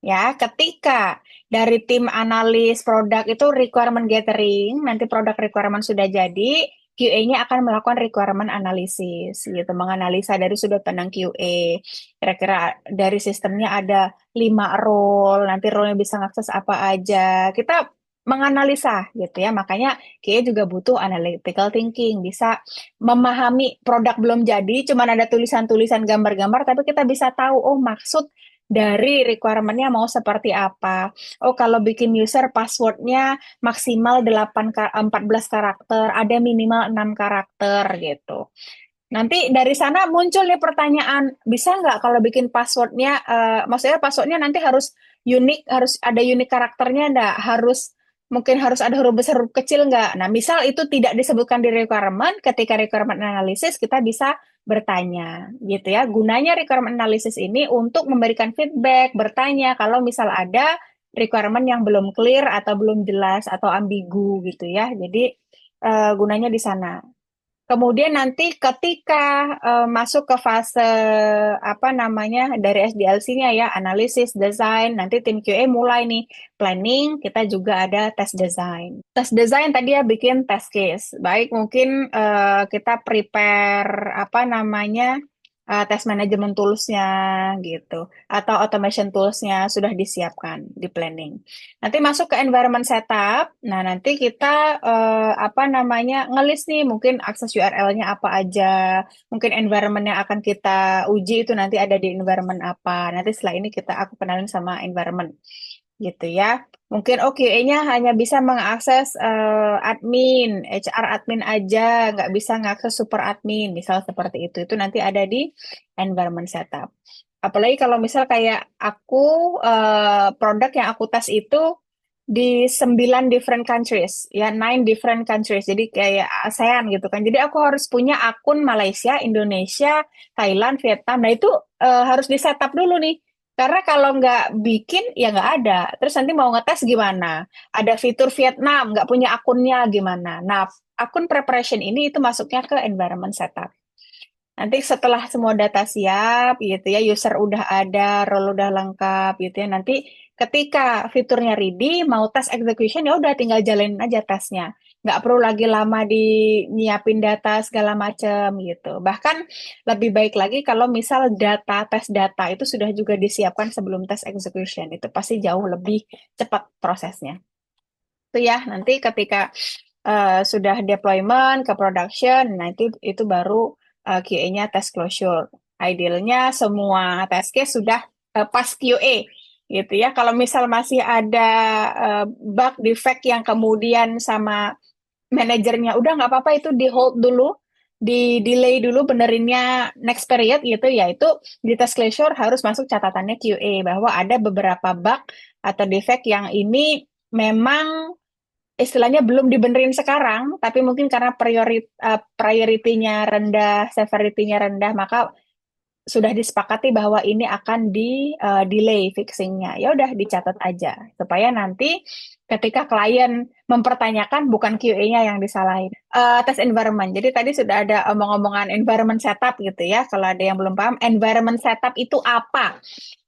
Ya, ketika dari tim analis produk itu requirement gathering, nanti produk requirement sudah jadi, QA-nya akan melakukan requirement analysis, gitu, menganalisa dari sudut pandang QA. Kira-kira dari sistemnya ada 5 role, nanti role-nya bisa ngakses apa aja. Kita menganalisa, gitu ya. Makanya QA juga butuh analytical thinking, bisa memahami produk belum jadi, cuman ada tulisan-tulisan gambar-gambar, tapi kita bisa tahu, oh maksud dari requirement-nya mau seperti apa. Oh, kalau bikin user password-nya maksimal 14 karakter, ada minimal 6 karakter gitu. Nanti dari sana muncul nih pertanyaan, bisa nggak kalau bikin password-nya, maksudnya password-nya nanti harus unik, harus ada unik karakternya nggak? Mungkin harus ada huruf besar, huruf kecil nggak? Nah, misal itu tidak disebutkan di requirement, ketika requirement analysis kita bisa bertanya, gitu ya. Gunanya requirement analysis ini untuk memberikan feedback, bertanya kalau misal ada requirement yang belum clear atau belum jelas atau ambigu gitu ya. Jadi gunanya di sana. Kemudian nanti ketika masuk ke fase apa namanya dari SDLC-nya ya, analisis, desain, nanti tim QA mulai nih planning, kita juga ada test design. Test design tadi ya bikin test case. Baik mungkin kita prepare apa namanya test management tools-nya gitu, atau automation tools-nya sudah disiapkan di planning. Nanti masuk ke environment setup. Nah, nanti kita apa namanya ngelis nih mungkin akses URL-nya apa aja, mungkin environment yang akan kita uji itu nanti ada di environment apa. Nanti setelah ini aku kenalin sama environment gitu ya. Mungkin OQA-nya hanya bisa mengakses admin, HR admin aja, nggak bisa mengakses super admin, misal seperti itu. Itu nanti ada di environment setup. Apalagi kalau misal kayak aku, produk yang aku tes itu di 9 different countries, ya 9 different countries, jadi kayak ASEAN gitu kan. Jadi aku harus punya akun Malaysia, Indonesia, Thailand, Vietnam. Nah itu harus di setup dulu nih. Karena kalau nggak bikin, ya nggak ada. Terus nanti mau ngetes gimana? Ada fitur Vietnam, nggak punya akunnya gimana? Nah, akun preparation ini itu masuknya ke environment setup. Nanti setelah semua data siap gitu ya, user udah ada, role udah lengkap gitu ya. Nanti ketika fiturnya ready, mau tes execution ya udah tinggal jalanin aja tesnya. Nggak perlu lagi lama di nyiapin data segala macam gitu. Bahkan lebih baik lagi kalau misal tes data itu sudah juga disiapkan sebelum tes execution. Itu pasti jauh lebih cepat prosesnya. Itu ya, nanti ketika sudah deployment ke production, nah itu baru QA-nya test closure. Idealnya semua test case sudah pas QA gitu ya. Kalau misal masih ada bug defect yang kemudian sama manajernya udah nggak apa-apa itu di hold dulu, di delay dulu benerinnya next period gitu ya, itu di test closure harus masuk catatannya QA bahwa ada beberapa bug atau defect yang ini memang istilahnya belum dibenerin sekarang, tapi mungkin karena priority-nya rendah, severity-nya rendah, maka sudah disepakati bahwa ini akan di delay fixingnya. Ya udah dicatat aja supaya nanti ketika klien mempertanyakan bukan QA-nya yang disalahin. Tes environment. Jadi tadi sudah ada omong-omongan environment setup gitu ya. Kalau ada yang belum paham, environment setup itu apa?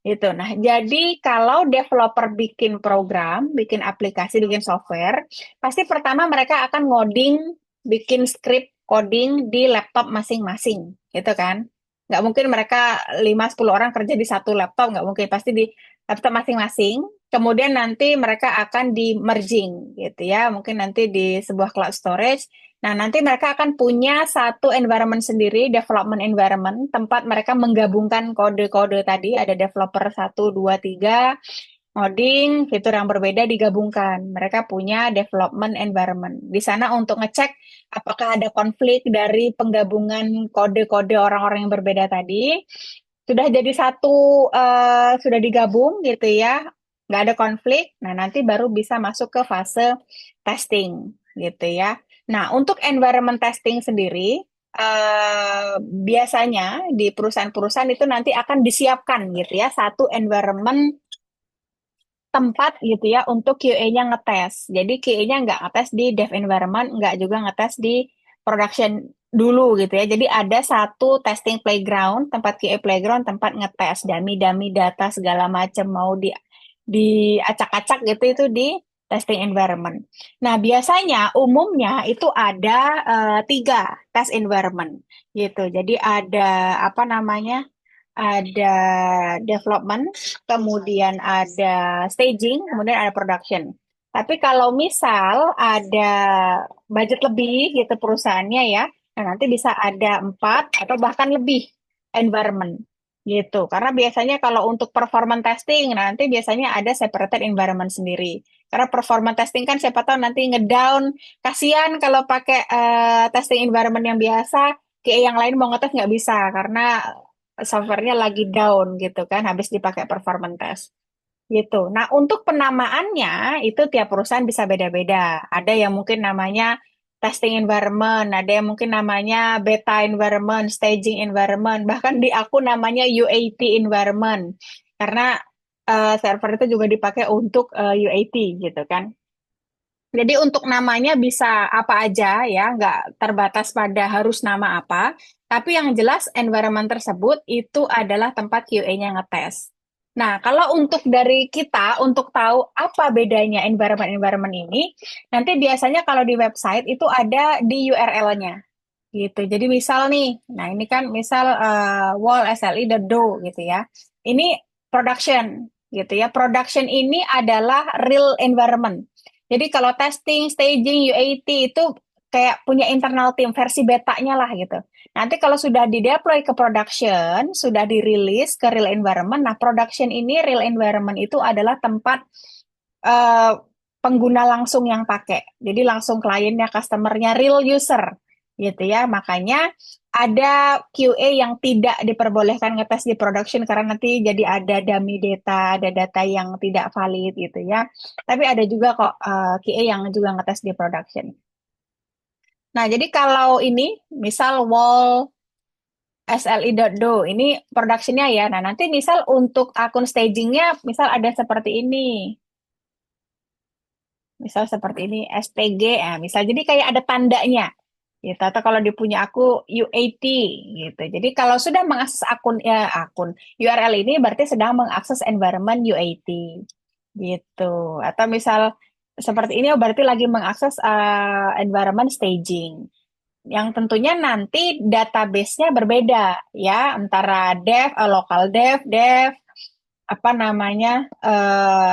Itu. Nah, jadi kalau developer bikin program, bikin aplikasi, bikin software, pasti pertama mereka akan ngoding, bikin script coding di laptop masing-masing, gitu kan? Nggak mungkin mereka 5-10 orang kerja di satu laptop, nggak mungkin. Pasti di laptop masing-masing. Kemudian nanti mereka akan di merging, gitu ya. Mungkin nanti di sebuah cloud storage. Nah, nanti mereka akan punya satu environment sendiri, development environment, tempat mereka menggabungkan kode-kode tadi, ada developer 1, 2, 3, ngoding, fitur yang berbeda digabungkan. Mereka punya development environment. Di sana untuk ngecek apakah ada konflik dari penggabungan kode-kode orang-orang yang berbeda tadi. Sudah jadi satu, sudah digabung gitu ya, nggak ada konflik. Nah, nanti baru bisa masuk ke fase testing gitu ya. Nah, untuk environment testing sendiri, biasanya di perusahaan-perusahaan itu nanti akan disiapkan gitu ya, satu environment tempat gitu ya untuk QA-nya ngetes. Jadi QA-nya nggak ngetes di dev environment, nggak juga ngetes di production dulu gitu ya. Jadi ada satu testing playground, tempat QA playground, tempat ngetes dummy-dummy data segala macam mau diacak-acak gitu itu di testing environment. Nah, biasanya umumnya itu ada tiga test environment gitu. Jadi ada apa namanya? Ada development, kemudian ada staging, kemudian ada production. Tapi kalau misal ada budget lebih gitu perusahaannya ya, nah nanti bisa ada 4 atau bahkan lebih environment gitu. Karena biasanya kalau untuk performance testing, nah nanti biasanya ada separated environment sendiri. Karena performance testing kan siapa tahu nanti ngedown, kasihan kalau pakai testing environment yang biasa, kayak yang lain mau ngetes nggak bisa karena softwarenya lagi down gitu kan, habis dipakai performance test gitu. Nah, untuk penamaannya itu tiap perusahaan bisa beda-beda. Ada yang mungkin namanya testing environment, ada yang mungkin namanya beta environment, staging environment, bahkan di aku namanya UAT environment. Karena server itu juga dipakai untuk UAT gitu kan. Jadi untuk namanya bisa apa aja ya, nggak terbatas pada harus nama apa. Tapi yang jelas environment tersebut itu adalah tempat QA-nya ngetes. Nah, kalau untuk dari kita, untuk tahu apa bedanya environment-environment ini, nanti biasanya kalau di website itu ada di URL-nya gitu. Jadi misal nih, nah ini kan misal wall sli.do gitu ya. Ini production gitu ya. Production ini adalah real environment. Jadi kalau testing, staging, UAT itu kayak punya internal team versi betanya lah gitu. Nanti kalau sudah di-deploy ke production, sudah dirilis ke real environment. Nah, production ini real environment itu adalah tempat eh, pengguna langsung yang pakai. Jadi langsung kliennya, customernya, real user gitu ya. Makanya ada QA yang tidak diperbolehkan ngetes di production karena nanti jadi ada dummy data, ada data yang tidak valid gitu ya. Tapi ada juga kok QA yang juga ngetes di production. Nah, jadi kalau ini misal wall SLI.do ini productionnya ya. Nah, nanti misal untuk akun stagingnya, misal ada seperti ini. Misal seperti ini, STG, ya, misal. Jadi kayak ada tandanya. Gitu. Atau kalau di punya aku UAT gitu. Jadi kalau sudah mengakses akun URL ini berarti sedang mengakses environment UAT gitu. Atau misal seperti ini oh, berarti lagi mengakses environment staging. Yang tentunya nanti database-nya berbeda ya antara local dev, apa namanya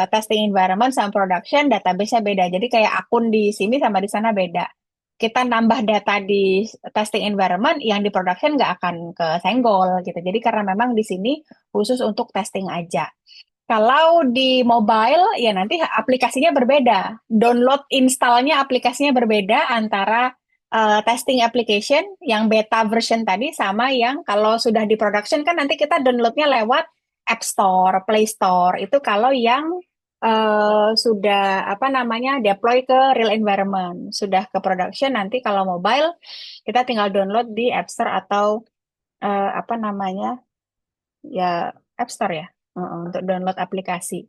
testing environment sama production database-nya beda. Jadi kayak akun di sini sama di sana beda. Kita nambah data di testing environment yang di production nggak akan kesenggol gitu. Jadi karena memang di sini khusus untuk testing aja. Kalau di mobile ya nanti aplikasinya berbeda. Download installnya aplikasinya berbeda antara testing application yang beta version tadi sama yang kalau sudah di production kan nanti kita downloadnya lewat App Store, Play Store. Itu kalau yang sudah apa namanya deploy ke real environment, sudah ke production nanti kalau mobile kita tinggal download di App Store atau apa namanya ya App Store ya untuk download aplikasi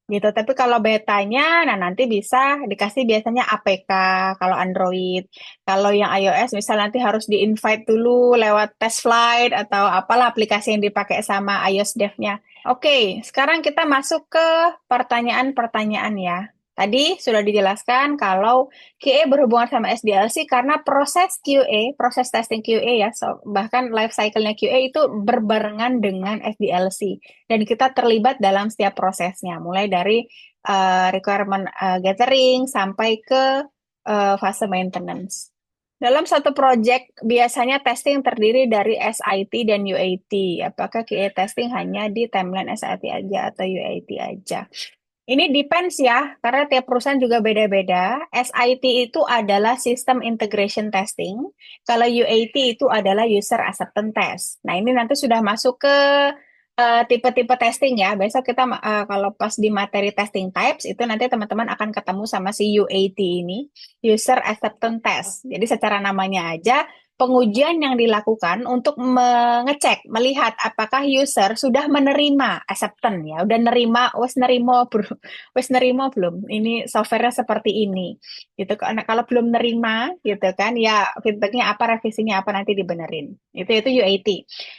gitu. Tapi kalau betanya, nah nanti bisa dikasih biasanya APK kalau Android. Kalau yang iOS, misal nanti harus di-invite dulu lewat test flight atau apalah aplikasi yang dipakai sama iOS devnya. Oke, sekarang kita masuk ke pertanyaan-pertanyaan ya. Tadi sudah dijelaskan kalau QA berhubungan sama SDLC karena proses QA, proses testing QA ya, bahkan life cycle-nya QA itu berbarengan dengan SDLC dan kita terlibat dalam setiap prosesnya, mulai dari requirement gathering sampai ke fase maintenance. Dalam satu project, biasanya testing terdiri dari SIT dan UAT. Apakah QA testing hanya di timeline SIT aja atau UAT aja? Ini depends ya, karena tiap perusahaan juga beda-beda. SIT itu adalah System Integration Testing. Kalau UAT itu adalah User Acceptance Test. Nah, ini nanti sudah masuk ke tipe-tipe testing ya. Besok kita kalau pas di materi testing types itu nanti teman-teman akan ketemu sama si UAT ini, User Acceptance Test. Jadi secara namanya aja pengujian yang dilakukan untuk mengecek, melihat apakah user sudah menerima acceptance ya, udah nerima, wes nerimo bro, wes nerimo belum, ini softwarenya seperti ini, gitu. Karena kalau belum nerima, gitu kan, ya feedbacknya apa, revisinya apa nanti dibenerin. Itu UAT.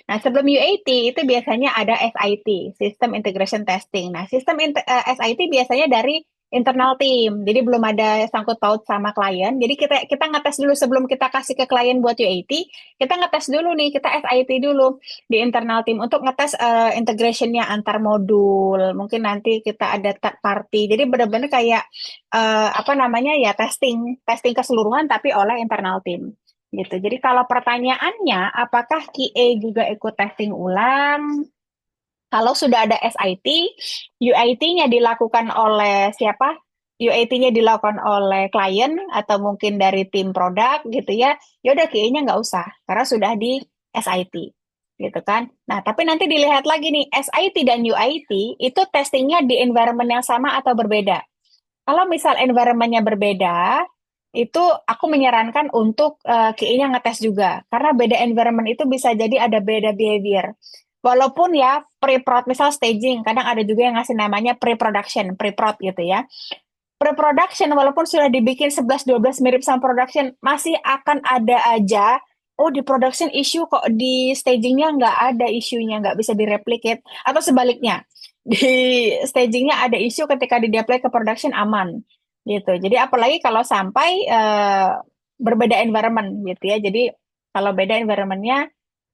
Nah sebelum UAT itu biasanya ada SIT, System Integration Testing. Nah SIT biasanya dari internal team. Jadi belum ada sangkut paut sama klien. Jadi kita ngetes dulu sebelum kita kasih ke klien buat UAT, kita ngetes dulu nih, kita SIT dulu di internal team untuk ngetes integrationnya antar modul. Mungkin nanti kita ada third party. Jadi benar-benar kayak apa namanya ya testing keseluruhan tapi oleh internal team. Gitu. Jadi kalau pertanyaannya apakah QA juga ikut testing ulang? Kalau sudah ada SIT, UIT-nya dilakukan oleh siapa? UIT-nya dilakukan oleh klien atau mungkin dari tim produk gitu ya. Ya udah QA-nya nggak usah karena sudah di SIT gitu kan. Nah, tapi nanti dilihat lagi nih, SIT dan UIT itu testingnya di environment yang sama atau berbeda. Kalau misal environment-nya berbeda, itu aku menyarankan untuk QA-nya ngetes juga. Karena beda environment itu bisa jadi ada beda behavior. Walaupun ya pre-prod, misal staging, kadang ada juga yang ngasih namanya pre-production, pre-prod gitu ya. Pre-production walaupun sudah dibikin 11-12 mirip sama production, masih akan ada aja, oh di production issue kok di stagingnya nggak ada isunya, nggak bisa direplicate. Atau sebaliknya, di stagingnya ada isu ketika di-apply ke production aman gitu. Jadi apalagi kalau sampai berbeda environment gitu ya. Jadi kalau beda environmentnya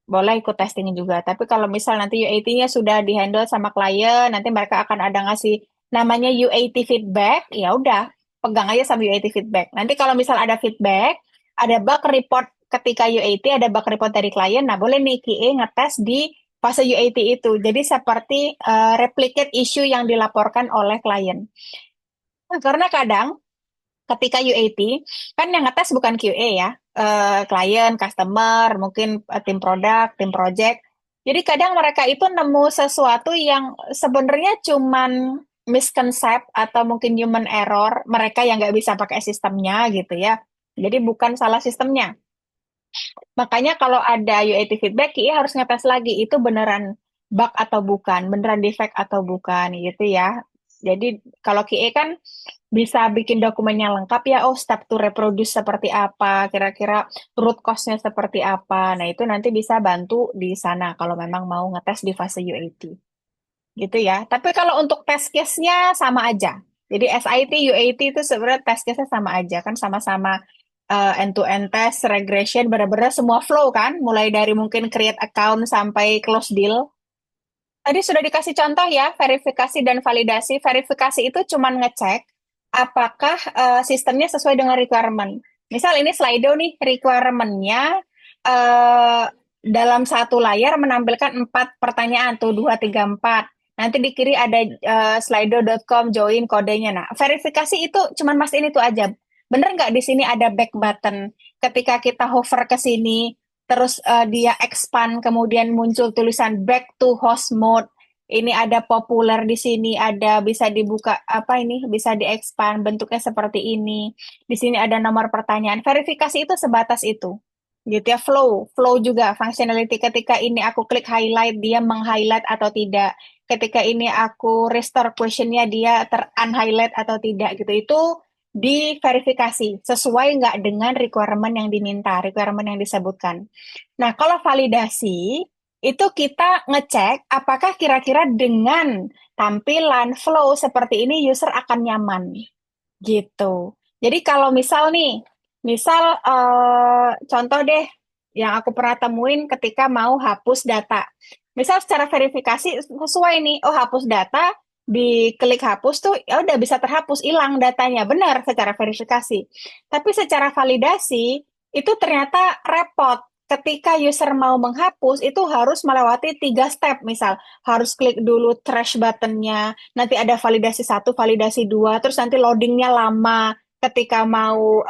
boleh ikut testing juga. Tapi kalau misal nanti UAT-nya sudah dihandle sama klien, nanti mereka akan ada ngasih namanya UAT feedback, ya udah pegang aja sama UAT feedback. Nanti kalau misal ada feedback, ada bug report ketika UAT, ada bug report dari klien, nah boleh nih QA ngetes di fase UAT itu. Jadi seperti replicate issue yang dilaporkan oleh klien. Nah, karena kadang ketika UAT kan yang ngetes bukan QA ya, klien, customer, mungkin tim produk, tim project. Jadi kadang mereka itu nemu sesuatu yang sebenarnya cuman misconcept atau mungkin human error mereka yang nggak bisa pakai sistemnya gitu ya. Jadi bukan salah sistemnya. Makanya kalau ada UAT feedback, QA harus ngetes lagi itu beneran bug atau bukan, beneran defect atau bukan gitu ya. Jadi kalau QA kan bisa bikin dokumennya lengkap ya, oh step to reproduce seperti apa, kira-kira root cause-nya seperti apa. Nah itu nanti bisa bantu di sana kalau memang mau ngetes di fase UAT. Gitu ya. Tapi kalau untuk test case-nya sama aja. Jadi SIT, UAT itu sebenarnya test case-nya sama aja kan sama-sama end-to-end test, regression, benar-benar semua flow kan, mulai dari mungkin create account sampai close deal. Tadi sudah dikasih contoh ya, verifikasi dan validasi. Verifikasi itu cuma ngecek apakah sistemnya sesuai dengan requirement. Misal ini Slido nih, requirement-nya eh, dalam satu layar menampilkan 4 pertanyaan, tuh 2, 3, 4. Nanti di kiri ada slido.com, join kodenya. Nah, verifikasi itu cuma mastiin itu aja. Bener nggak di sini ada back button? Ketika kita hover ke sini, terus dia expand, kemudian muncul tulisan back to host mode. Ini ada populer di sini, ada bisa dibuka apa ini, bisa di-expand bentuknya seperti ini. Di sini ada nomor pertanyaan. Verifikasi itu sebatas itu. Gitu ya, flow juga functionality ketika ini aku klik highlight dia meng-highlight atau tidak. Ketika ini aku restore questionnya dia ter-unhighlight atau tidak gitu. Itu diverifikasi sesuai nggak dengan requirement yang diminta, requirement yang disebutkan. Nah, kalau validasi itu kita ngecek apakah kira-kira dengan tampilan flow seperti ini user akan nyaman gitu. Jadi kalau misal nih, misal contoh deh yang aku pernah temuin ketika mau hapus data. Misal secara verifikasi sesuai nih, oh hapus data, diklik hapus tuh ya udah bisa terhapus, hilang datanya. Benar secara verifikasi. Tapi secara validasi itu ternyata repot. Ketika user mau menghapus itu harus melewati 3 step, misal harus klik dulu trash buttonnya, nanti ada validasi satu, validasi dua, terus nanti loadingnya lama ketika mau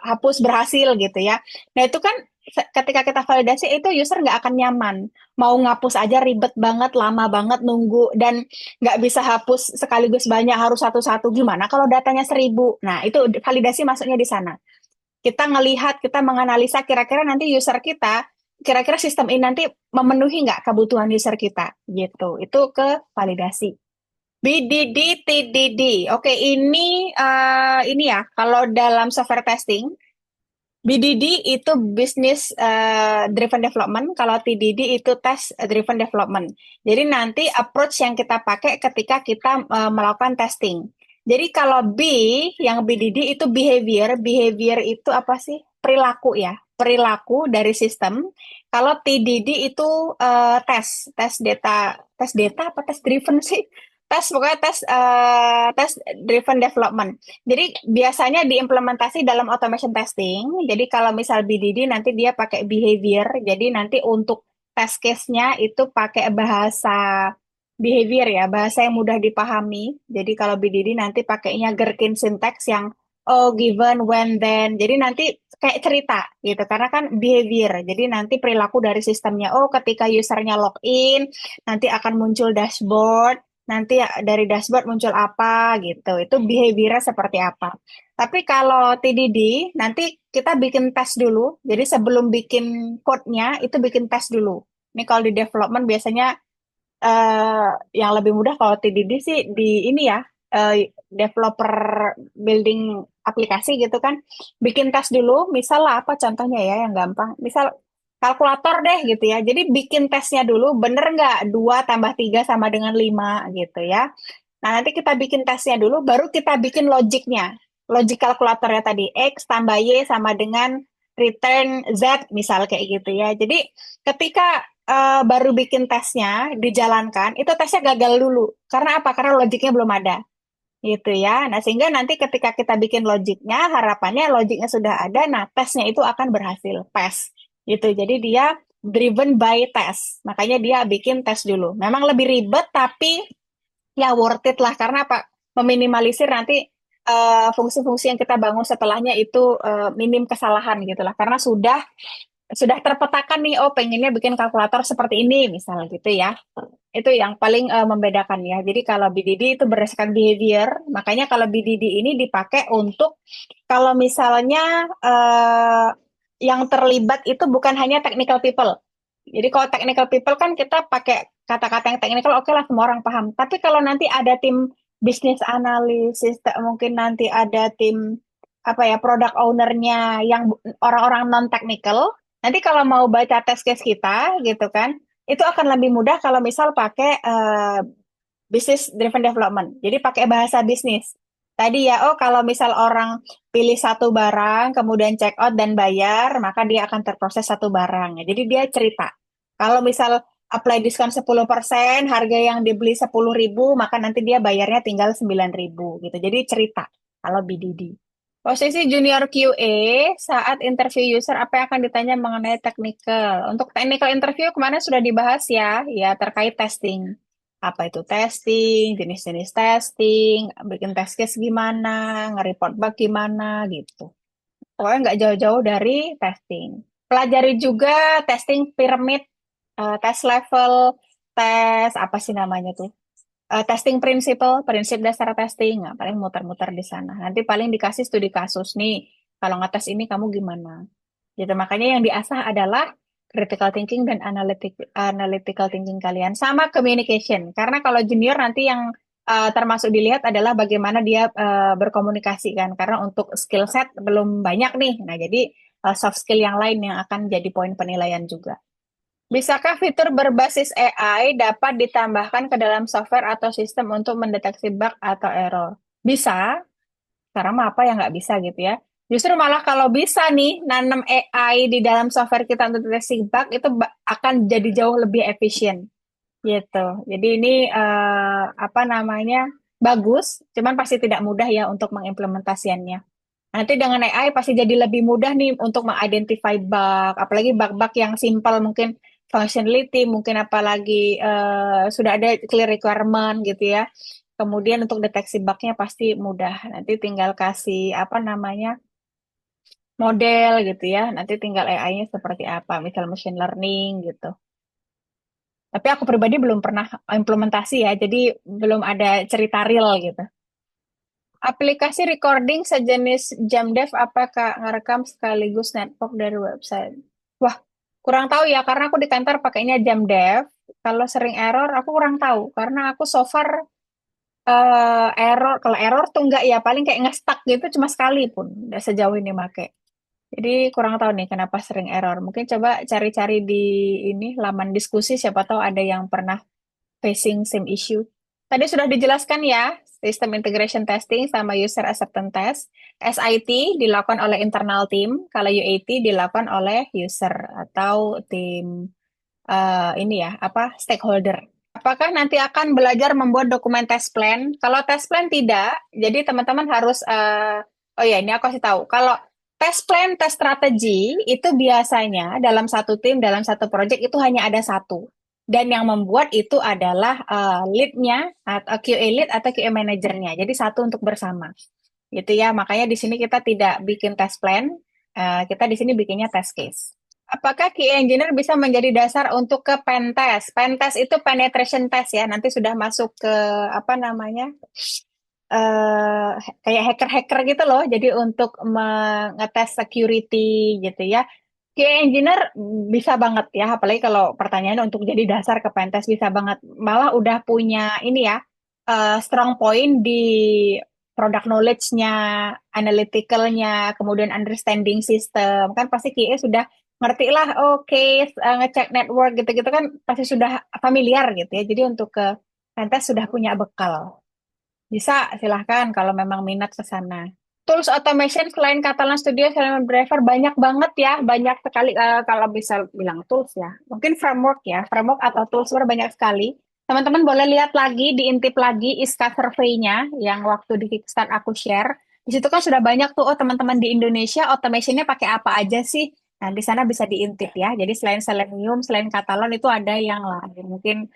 hapus berhasil gitu ya. Nah itu kan ketika kita validasi itu user nggak akan nyaman. Mau ngapus aja ribet banget, lama banget nunggu, dan nggak bisa hapus sekaligus banyak, harus satu-satu. Gimana kalau datanya 1.000? Nah itu validasi masuknya di sana. Kita ngelihat, kita menganalisa kira-kira nanti user kita, kira-kira sistem ini nanti memenuhi nggak kebutuhan user kita gitu. Itu ke validasi. BDD, TDD. Oke, ini ya. Kalau dalam software testing, BDD itu business driven development, kalau TDD itu test driven development. Jadi nanti approach yang kita pakai ketika kita melakukan testing. Jadi kalau yang BDD itu behavior, behavior itu apa sih? Perilaku ya, perilaku dari sistem. Kalau TDD itu tes data apa tes driven sih? Pokoknya tes driven development. Jadi biasanya diimplementasi dalam automation testing. Jadi kalau misal BDD nanti dia pakai behavior. Jadi nanti untuk test case-nya itu pakai bahasa behavior ya, bahasa yang mudah dipahami. Jadi kalau BDD nanti pakainya Gherkin syntax yang oh given, when, then. Jadi nanti kayak cerita gitu karena kan behavior. Jadi nanti perilaku dari sistemnya. Oh ketika usernya login nanti akan muncul dashboard, nanti dari dashboard muncul apa gitu. Itu behaviornya seperti apa. Tapi kalau TDD, nanti kita bikin tes dulu. Jadi sebelum bikin code-nya, itu bikin tes dulu. Ini kalau di development biasanya yang lebih mudah kalau TDD sih di ini ya, developer building aplikasi gitu kan. Bikin tes dulu, misal lah apa contohnya ya yang gampang. Misal kalkulator deh gitu ya. Jadi bikin tesnya dulu, bener nggak 2 tambah 3 sama dengan 5 gitu ya. Nah nanti kita bikin tesnya dulu, baru kita bikin logiknya. Logik kalkulatornya tadi, X tambah Y sama dengan return Z misal kayak gitu ya. Jadi ketika baru bikin tesnya, dijalankan, itu tesnya gagal dulu. Karena apa? Karena logiknya belum ada gitu ya. Nah, sehingga nanti ketika kita bikin logiknya, harapannya logiknya sudah ada, nah tesnya itu akan berhasil, pass gitu. Jadi dia driven by test. Makanya dia bikin tes dulu. Memang lebih ribet tapi ya worth it lah karena apa? Meminimalisir nanti fungsi-fungsi yang kita bangun setelahnya itu minim kesalahan gitu lah. Karena sudah terpetakan nih, oh pengennya bikin kalkulator seperti ini misalnya gitu ya. Itu yang paling membedakan ya. Jadi kalau BDD itu berdasarkan behavior, makanya kalau BDD ini dipakai untuk kalau misalnya yang terlibat itu bukan hanya technical people. Jadi kalau technical people kan kita pakai kata-kata yang technical, oke lah semua orang paham. Tapi kalau nanti ada tim bisnis analisis, mungkin nanti ada tim apa ya product owner-nya yang orang-orang non technical, nanti kalau mau baca test case kita gitu kan, itu akan lebih mudah kalau misal pakai business driven development. Jadi pakai bahasa bisnis. Tadi ya, oh kalau misal orang pilih satu barang, kemudian check out dan bayar, maka dia akan terproses satu barang. Jadi dia cerita. Kalau misal apply diskon 10%, harga yang dibeli 10.000, maka nanti dia bayarnya tinggal 9.000 gitu. Jadi cerita kalau BDD. Posisi junior QA saat interview user apa yang akan ditanya mengenai technical? Untuk technical interview kemarin sudah dibahas ya, ya terkait testing. Apa itu testing, jenis-jenis testing, bikin test case gimana, nge-report bug gimana gitu. Pokoknya nggak jauh-jauh dari testing. Pelajari juga testing pyramid, test level, tes apa sih namanya tuh? Testing principle, prinsip dasar testing, nah, paling muter-muter di sana. Nanti paling dikasih studi kasus nih, kalau ngetes ini kamu gimana? Gitu, makanya yang diasah adalah critical thinking dan analytical thinking kalian, sama communication. Karena kalau junior nanti yang termasuk dilihat adalah bagaimana dia berkomunikasi kan, karena untuk skill set belum banyak nih. Nah, jadi soft skill yang lain yang akan jadi poin penilaian juga. Bisakah fitur berbasis AI dapat ditambahkan ke dalam software atau sistem untuk mendeteksi bug atau error? Bisa, sekarang mah apa yang nggak bisa gitu ya. Justru malah kalau bisa nih, nanam AI di dalam software kita untuk deteksi bug, itu akan jadi jauh lebih efisien gitu. Jadi ini apa namanya, bagus, cuman pasti tidak mudah ya untuk mengimplementasikannya. Nanti dengan AI pasti jadi lebih mudah nih untuk mengidentify bug, apalagi bug-bug yang simple mungkin functionality, mungkin apalagi sudah ada clear requirement gitu ya. Kemudian untuk deteksi bugnya pasti mudah. Nanti tinggal kasih apa namanya model gitu ya. Nanti tinggal AI-nya seperti apa, misal machine learning gitu. Tapi aku pribadi belum pernah implementasi ya, jadi belum ada cerita real gitu. Aplikasi recording sejenis Jamdev apakah ngerekam sekaligus network dari website? Wah, kurang tahu ya karena aku di kantor pakainya Jamdev. Kalau sering error aku kurang tahu karena aku so far error kalau error tuh enggak ya paling kayak nge-stuck gitu cuma sekali pun udah sejauh ini make. Jadi kurang tahu nih kenapa sering error. Mungkin coba cari-cari di ini laman diskusi siapa tahu ada yang pernah facing same issue. Tadi sudah dijelaskan ya, sistem integration testing sama user acceptance test. SIT dilakukan oleh internal team, kalau UAT dilakukan oleh user atau tim ini ya, apa stakeholder. Apakah nanti akan belajar membuat dokumen test plan? Kalau test plan tidak, jadi teman-teman harus oh ya ini aku kasih tahu. Kalau test plan, test strategi itu biasanya dalam satu tim, dalam satu project itu hanya ada satu. Dan yang membuat itu adalah lead-nya atau QA lead atau QA manajernya. Jadi satu untuk bersama. Gitu ya. Makanya di sini kita tidak bikin test plan, kita di sini bikinnya test case. Apakah key engineer bisa menjadi dasar untuk ke pentest? Pentest itu penetration test ya. Nanti sudah masuk ke apa namanya? eh Kayak hacker-hacker gitu loh. Jadi untuk mengetes security gitu ya. QA engineer bisa banget ya, apalagi kalau pertanyaan untuk jadi dasar ke pentest bisa banget. Malah udah punya ini ya, strong point di product knowledge-nya, analytical-nya, kemudian understanding system. Kan pasti QA sudah ngerti lah, oke, ngecek network gitu-gitu kan pasti sudah familiar gitu ya. Jadi untuk ke pentest sudah punya bekal. Bisa, silahkan kalau memang minat ke sana. Tools automation selain Catalan Studio, Selenium Driver banyak banget ya, banyak sekali kalau bisa bilang tools ya. Mungkin framework ya, framework atau tools banyak sekali. Teman-teman boleh lihat lagi, diintip lagi ISKA survei-nya yang waktu di Kickstart aku share. Di situ kan sudah banyak tuh, oh teman-teman di Indonesia automation-nya pakai apa aja sih? Nah, di sana bisa diintip ya. Jadi selain Selenium, selain Catalan itu ada yang lain. Mungkin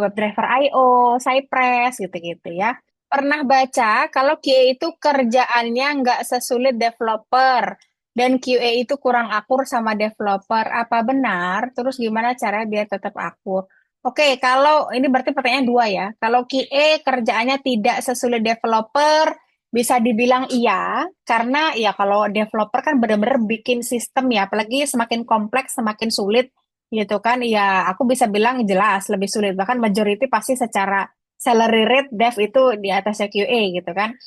WebDriver IO, Cypress gitu-gitu ya. Pernah baca kalau QA itu kerjaannya nggak sesulit developer dan QA itu kurang akur sama developer. Apa benar? Terus gimana cara biar tetap akur? Oke, kalau ini berarti pertanyaan dua ya. Kalau QA kerjaannya tidak sesulit developer, Bisa dibilang iya, karena ya kalau developer kan benar-benar bikin sistem ya, apalagi semakin kompleks, semakin sulit gitu kan. Ya, aku bisa bilang jelas lebih sulit. Bahkan majority pasti secara salary rate dev itu di atasnya QA gitu kan.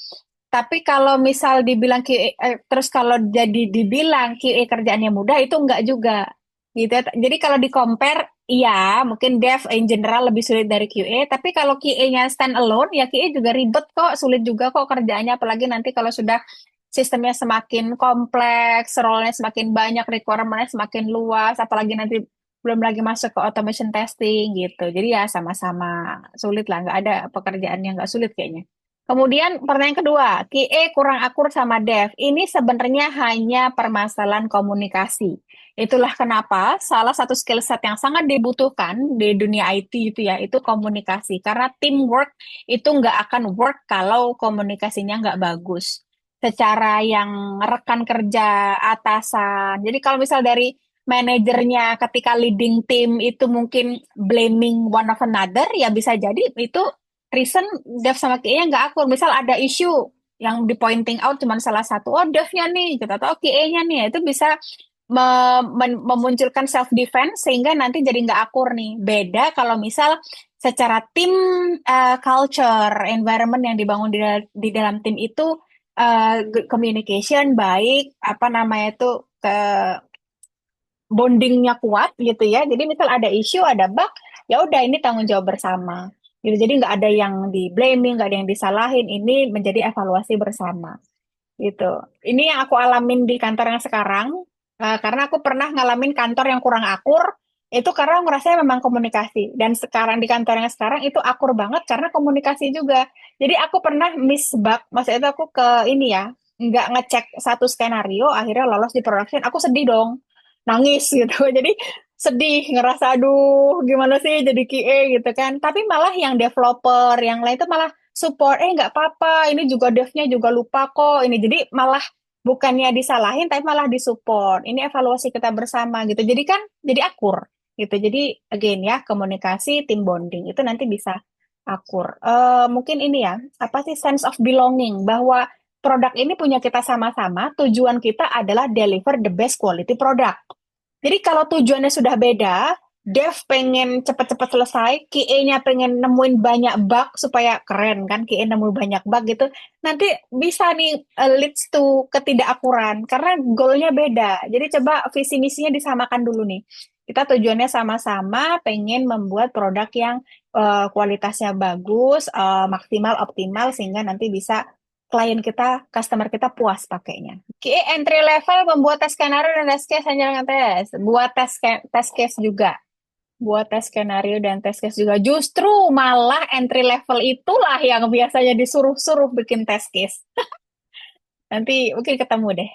Tapi kalau misal dibilang QA, terus kalau jadi dibilang QA kerjaannya mudah, itu enggak juga. Gitu. Jadi kalau di compare, iya mungkin dev in general lebih sulit dari QA, tapi kalau QA-nya stand alone, ya QA juga ribet kok, sulit juga kok kerjaannya, apalagi nanti kalau sudah sistemnya semakin kompleks, role-nya semakin banyak, requirement-nya semakin luas, apalagi nanti belum lagi masuk ke automation testing gitu. Jadi ya sama-sama sulit lah, nggak ada pekerjaan yang nggak sulit kayaknya. Kemudian pertanyaan kedua, QA kurang akur sama dev. Ini sebenarnya hanya permasalahan komunikasi. Itulah kenapa salah satu skill set yang sangat dibutuhkan di dunia IT itu ya, itu komunikasi. Karena teamwork itu nggak akan work kalau komunikasinya nggak bagus. Secara yang rekan kerja, atasan. Jadi kalau misal dari manajernya ketika leading team itu mungkin blaming one of another, ya bisa jadi itu reason dev sama QA-nya nggak akur. Misal ada isu yang di pointing out cuma salah satu, oh devnya nih, gitu, atau QA-nya nih, itu bisa memunculkan self defense sehingga nanti jadi nggak akur nih. Beda kalau misal secara tim, culture, environment yang dibangun di dalam tim itu good communication baik, apa namanya itu ke bondingnya kuat gitu ya. Jadi misal ada isu, ada bug, ya udah ini tanggung jawab bersama. Gitu. Jadi nggak ada yang di blaming, nggak ada yang disalahin. Ini menjadi evaluasi bersama. Gitu. Ini yang aku alamin di kantor yang sekarang, karena aku pernah ngalamin kantor yang kurang akur, itu karena aku ngerasanya memang komunikasi. Dan sekarang di kantor yang sekarang itu akur banget karena komunikasi juga. Jadi aku pernah miss bug, maksudnya itu aku ke ini ya, nggak ngecek satu skenario, akhirnya lolos di production, aku sedih dong, nangis gitu. Jadi sedih, ngerasa aduh gimana sih jadi QA gitu kan. Tapi malah yang developer, yang lain itu malah support, nggak apa-apa, ini juga devnya juga lupa kok ini, jadi malah bukannya disalahin tapi malah disupport, ini evaluasi kita bersama gitu, jadi kan jadi akur gitu. Jadi again ya, komunikasi, team bonding itu nanti bisa akur. Mungkin ini ya, apa sih, sense of belonging, bahwa produk ini punya kita sama-sama, tujuan kita adalah deliver the best quality product. Jadi kalau tujuannya sudah beda, dev pengen cepet-cepet selesai, QA-nya pengen nemuin banyak bug supaya keren kan, QA nemu banyak bug gitu. Nanti bisa nih leads to ketidakakuran karena goalnya beda. Jadi coba visi misinya disamakan dulu nih. Kita tujuannya sama-sama pengen membuat produk yang kualitasnya bagus, maksimal, optimal sehingga nanti bisa klien kita, customer kita puas pakainya. Oke, entry level membuat tes skenario dan tes case hanya dengan tes. Buat tes case juga. Buat tes skenario dan tes case juga. Justru malah entry level itulah yang biasanya disuruh-suruh bikin tes case. Nanti mungkin ketemu deh.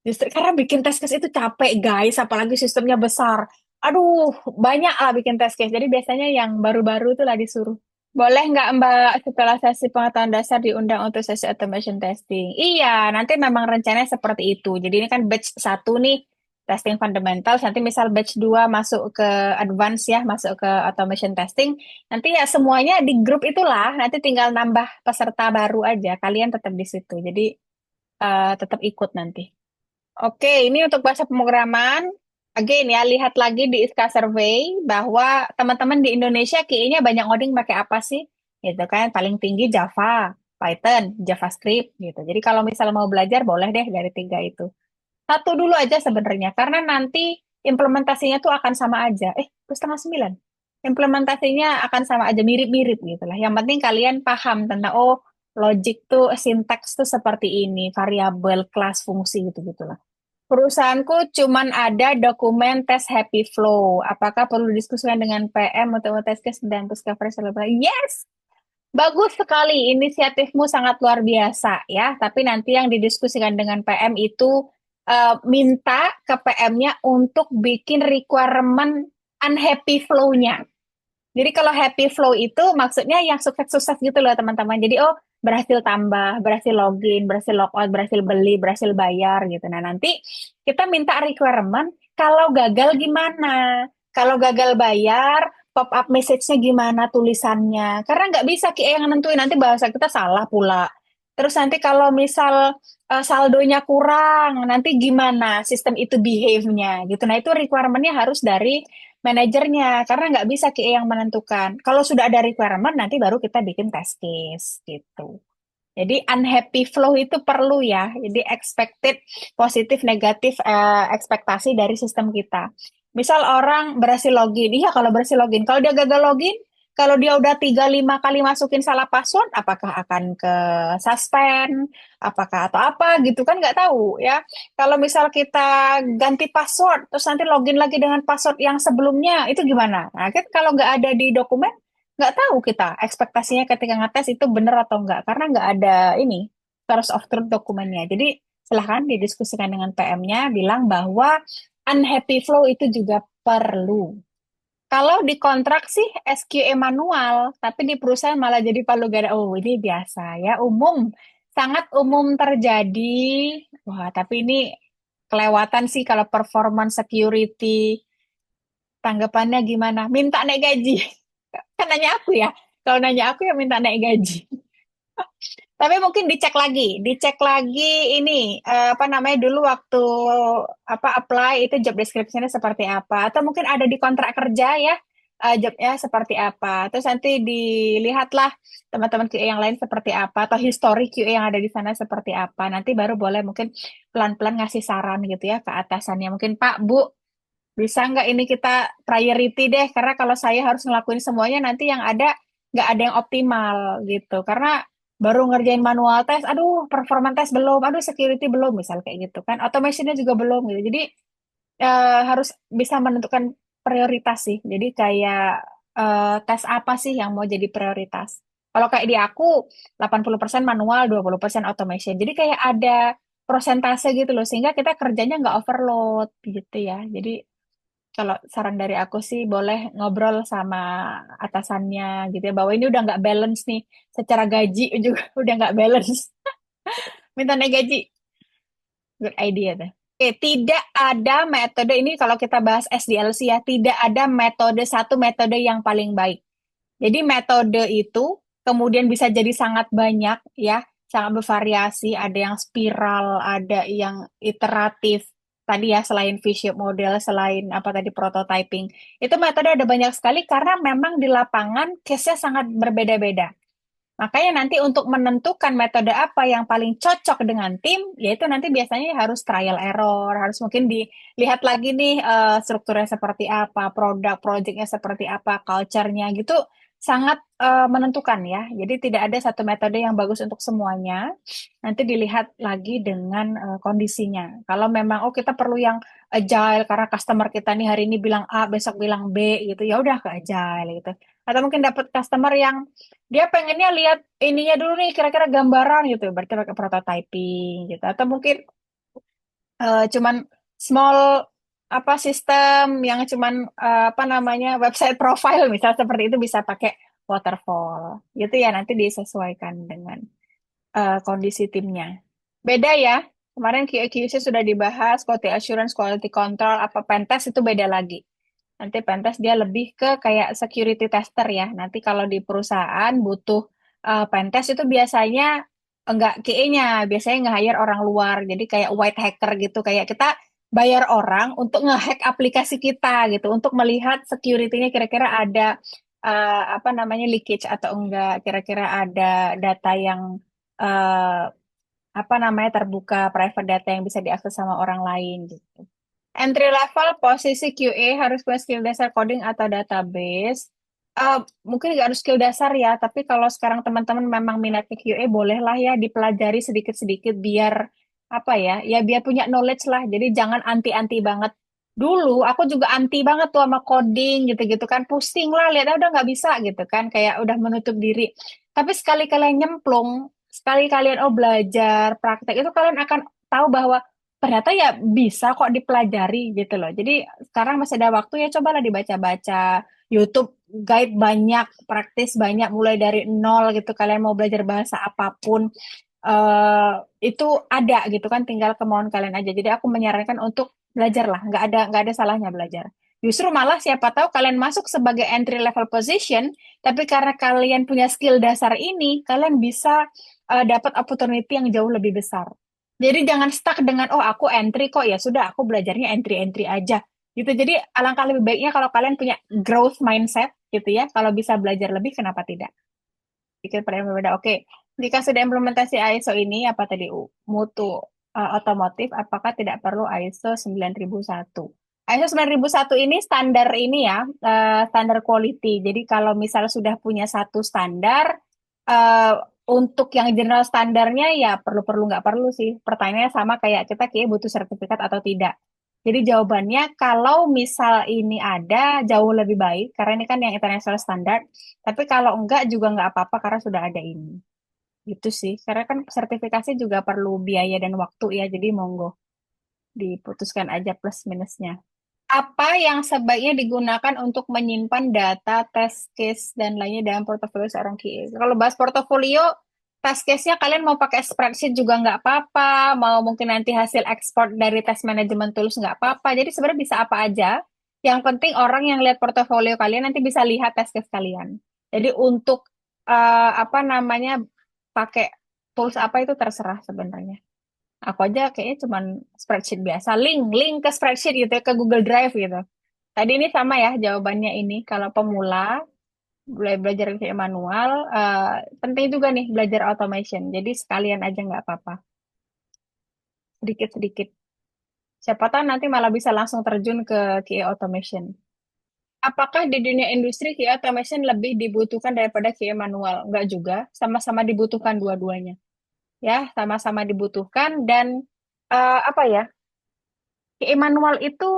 Justru karena bikin tes case itu capek guys, apalagi sistemnya besar. Aduh, banyak lah bikin tes case. Jadi biasanya yang baru-baru itu lah disuruh. Boleh nggak Mbak setelah sesi pengetahuan dasar diundang untuk sesi automation testing? Iya, nanti memang rencananya seperti itu. Jadi ini kan batch satu nih, testing fundamental. Nanti misal batch 2 masuk ke advance ya, masuk ke automation testing. Nanti ya semuanya di grup itulah, nanti tinggal nambah peserta baru aja. Kalian tetap di situ. Jadi tetap ikut nanti. Oke, ini untuk bahasa pemrograman. Again ya, lihat lagi di ISKA Survey bahwa teman-teman di Indonesia kayaknya banyak ngoding pakai apa sih? Gitu kan, paling tinggi Java, Python, JavaScript gitu. Jadi kalau misalnya mau belajar boleh deh dari tiga itu. Satu dulu aja sebenarnya, karena nanti implementasinya tuh akan sama aja. Terus setengah 9. Implementasinya akan sama aja, mirip-mirip gitu lah. Yang penting kalian paham tentang, oh, logic tuh, syntax tuh seperti ini, variabel, kelas, fungsi gitu-gitu lah. Perusahaanku cuman ada dokumen tes happy flow. Apakah perlu didiskusikan dengan PM untuk tes case dan discovery selebgram? Yes, bagus sekali. Inisiatifmu sangat luar biasa ya. Tapi nanti yang didiskusikan dengan PM itu minta ke PM-nya untuk bikin requirement unhappy flow-nya. Jadi kalau happy flow itu maksudnya yang sukses-sukses gitu loh teman-teman. Jadi oh, berhasil tambah, berhasil login, berhasil logout, berhasil beli, berhasil bayar gitu. Nah nanti kita minta requirement kalau gagal gimana. Kalau gagal bayar, pop-up message-nya gimana tulisannya. Karena nggak bisa QA yang nentuin, nanti bahasa kita salah pula. Terus nanti kalau misal saldonya kurang, nanti gimana sistem itu behave-nya gitu. Nah, itu requirement-nya harus dari manajernya, karena nggak bisa QA yang menentukan. Kalau sudah ada requirement, nanti baru kita bikin test case gitu. Jadi unhappy flow itu perlu ya. Jadi expected, positif, negatif ekspektasi dari sistem kita. Misal orang berhasil login, iya kalau berhasil login. Kalau dia gagal login, kalau dia udah 3-5 kali masukin salah password, apakah akan ke suspend, apakah atau apa gitu kan nggak tahu ya. Kalau misal kita ganti password, terus nanti login lagi dengan password yang sebelumnya, itu gimana? Nah, kan kalau nggak ada di dokumen, nggak tahu kita ekspektasinya ketika ngetes itu benar atau enggak karena nggak ada ini source of truth dokumennya. Jadi silahkan didiskusikan dengan PM-nya bilang bahwa unhappy flow itu juga perlu. Kalau di kontrak sih SQE manual, tapi di perusahaan malah jadi palu gada. Oh, ini biasa ya, umum, sangat umum terjadi. Wah, tapi ini kelewatan sih kalau performance security. Tanggapannya gimana? Minta naik gaji. Kan nanya aku ya. Kalau nanya aku ya minta naik gaji. Tapi mungkin dicek lagi ini apa namanya dulu waktu apa apply itu job description-nya seperti apa atau mungkin ada di kontrak kerja ya jobnya seperti apa. Terus nanti dilihatlah teman-teman QA yang lain seperti apa atau histori QA yang ada di sana seperti apa. Nanti baru boleh mungkin pelan-pelan ngasih saran gitu ya ke atasannya. Mungkin Pak, Bu, bisa nggak ini kita priority deh, karena kalau saya harus ngelakuin semuanya nanti yang ada nggak ada yang optimal gitu. Karena baru ngerjain manual test, aduh performance test belum, aduh security belum, misal kayak gitu kan. Automationnya juga belum gitu. Jadi harus bisa menentukan prioritas sih. Jadi kayak tes apa sih yang mau jadi prioritas. Kalau kayak di aku 80% manual, 20% automation. Jadi kayak ada prosentase gitu loh, sehingga kita kerjanya nggak overload gitu ya. Jadi kalau saran dari aku sih boleh ngobrol sama atasannya gitu ya, bahwa ini udah nggak balance nih, secara gaji juga udah nggak balance. Minta naik gaji, good idea tuh. Oke, tidak ada metode ini kalau kita bahas SDLC ya, tidak ada metode satu metode yang paling baik. Jadi metode itu kemudian bisa jadi sangat banyak ya, sangat bervariasi. Ada yang spiral, ada yang iteratif. Tadi ya selain visual model, selain apa tadi prototyping. Itu metode ada banyak sekali karena memang di lapangan case-nya sangat berbeda-beda. Makanya nanti untuk menentukan metode apa yang paling cocok dengan tim, yaitu nanti biasanya harus trial error, harus mungkin dilihat lagi nih strukturnya seperti apa, produk, projectnya seperti apa, culture-nya gitu, sangat menentukan ya. Jadi tidak ada satu metode yang bagus untuk semuanya. Nanti dilihat lagi dengan kondisinya. Kalau memang oh kita perlu yang agile karena customer kita nih hari ini bilang A, besok bilang B gitu, ya udah ke agile gitu. Atau mungkin dapat customer yang dia pengennya lihat ininya dulu nih kira-kira gambaran gitu, berarti pakai prototyping gitu. Atau mungkin cuman small apa sistem yang cuman apa namanya website profile misal seperti itu bisa pakai waterfall gitu ya, nanti disesuaikan dengan kondisi timnya. Beda ya. Kemarin QA/QC sudah dibahas, quality assurance, quality control, apa pentest itu beda lagi. Nanti pentas dia lebih ke kayak security tester ya. Nanti kalau di perusahaan butuh pentas itu biasanya enggak QA-nya, biasanya nge-hire orang luar. Jadi kayak white hacker gitu, kayak kita bayar orang untuk nge-hack aplikasi kita gitu, untuk melihat security-nya kira-kira ada apa namanya leakage atau enggak, kira-kira ada data yang eh, apa namanya terbuka, private data yang bisa diakses sama orang lain gitu. Entry level posisi QA harus punya skill dasar coding atau database. Eh, Mungkin nggak harus skill dasar ya, tapi kalau sekarang teman-teman memang minatnya QA, bolehlah ya dipelajari sedikit-sedikit biar apa ya, ya biar punya knowledge lah. Jadi jangan anti-anti banget. Dulu aku juga anti banget tuh sama coding gitu-gitu kan, pusing lah lihat udah nggak bisa gitu kan, kayak udah menutup diri. Tapi sekali kalian nyemplung, sekali kalian oh belajar praktek itu kalian akan tahu bahwa ternyata ya bisa kok dipelajari gitu loh. Jadi sekarang masih ada waktu ya cobalah dibaca-baca YouTube guide banyak, praktis banyak mulai dari nol gitu. Kalian mau belajar bahasa apapun eh itu ada gitu kan, tinggal kemauan kalian aja. Jadi aku menyarankan untuk belajar lah, nggak ada salahnya belajar. Justru malah siapa tahu kalian masuk sebagai entry level position, tapi karena kalian punya skill dasar ini, kalian bisa dapat opportunity yang jauh lebih besar. Jadi jangan stuck dengan, oh aku entry kok, ya sudah aku belajarnya entry-entry aja. Gitu. Jadi alangkah lebih baiknya kalau kalian punya growth mindset gitu ya. Kalau bisa belajar lebih, kenapa tidak? Bikin peran berbeda. Oke, jika sudah implementasi ISO ini, apa tadi mutu otomotif, apakah tidak perlu ISO 9001? ISO 9001 ini standar ini ya, standar quality. Jadi kalau misal sudah punya satu standar, eh, untuk yang general standarnya ya perlu-perlu nggak perlu sih. Pertanyaannya sama kayak kita kayak butuh sertifikat atau tidak. Jadi jawabannya kalau misal ini ada jauh lebih baik karena ini kan yang international standard. Tapi kalau enggak juga nggak apa-apa karena sudah ada ini. Gitu sih. Karena kan sertifikasi juga perlu biaya dan waktu ya. Jadi monggo diputuskan aja plus minusnya. Apa yang sebaiknya digunakan untuk menyimpan data, test case, dan lainnya dalam portofolio seorang QA? Kalau bahas portofolio, test case-nya kalian mau pakai spreadsheet juga nggak apa-apa, mau mungkin nanti hasil ekspor dari test management tools nggak apa-apa. Jadi sebenarnya bisa apa aja. Yang penting orang yang lihat portofolio kalian nanti bisa lihat test case kalian. Jadi untuk apa namanya pakai tools apa itu terserah sebenarnya. Aku aja kayaknya cuman spreadsheet biasa, link ke spreadsheet gitu ya, ke Google Drive gitu. Tadi ini sama ya jawabannya ini. Kalau pemula belajar kayak manual, penting juga nih belajar automation. Jadi sekalian aja nggak apa-apa, sedikit-sedikit. Siapa tahu nanti malah bisa langsung terjun ke QA automation. Apakah di dunia industri QA automation lebih dibutuhkan daripada QA manual? Enggak juga, sama-sama dibutuhkan dua-duanya. Ya, sama-sama dibutuhkan dan apa ya? QA manual itu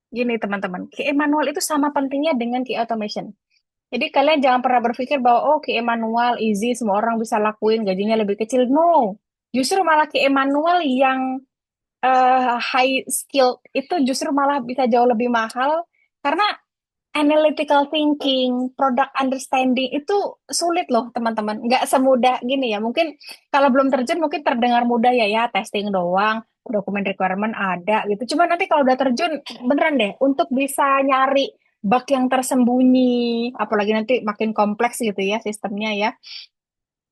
gini teman-teman, QA manual itu sama pentingnya dengan QA automation. Jadi kalian jangan pernah berpikir bahwa oh QA manual easy, semua orang bisa lakuin, gajinya lebih kecil. No, justru malah QA manual yang high skill itu justru malah bisa jauh lebih mahal karena analytical thinking, product understanding itu sulit loh teman-teman. Nggak semudah gini ya. Mungkin kalau belum terjun mungkin terdengar mudah ya ya testing doang, dokumen requirement ada gitu. Cuma nanti kalau udah terjun beneran deh untuk bisa nyari bug yang tersembunyi, apalagi nanti makin kompleks gitu ya sistemnya ya.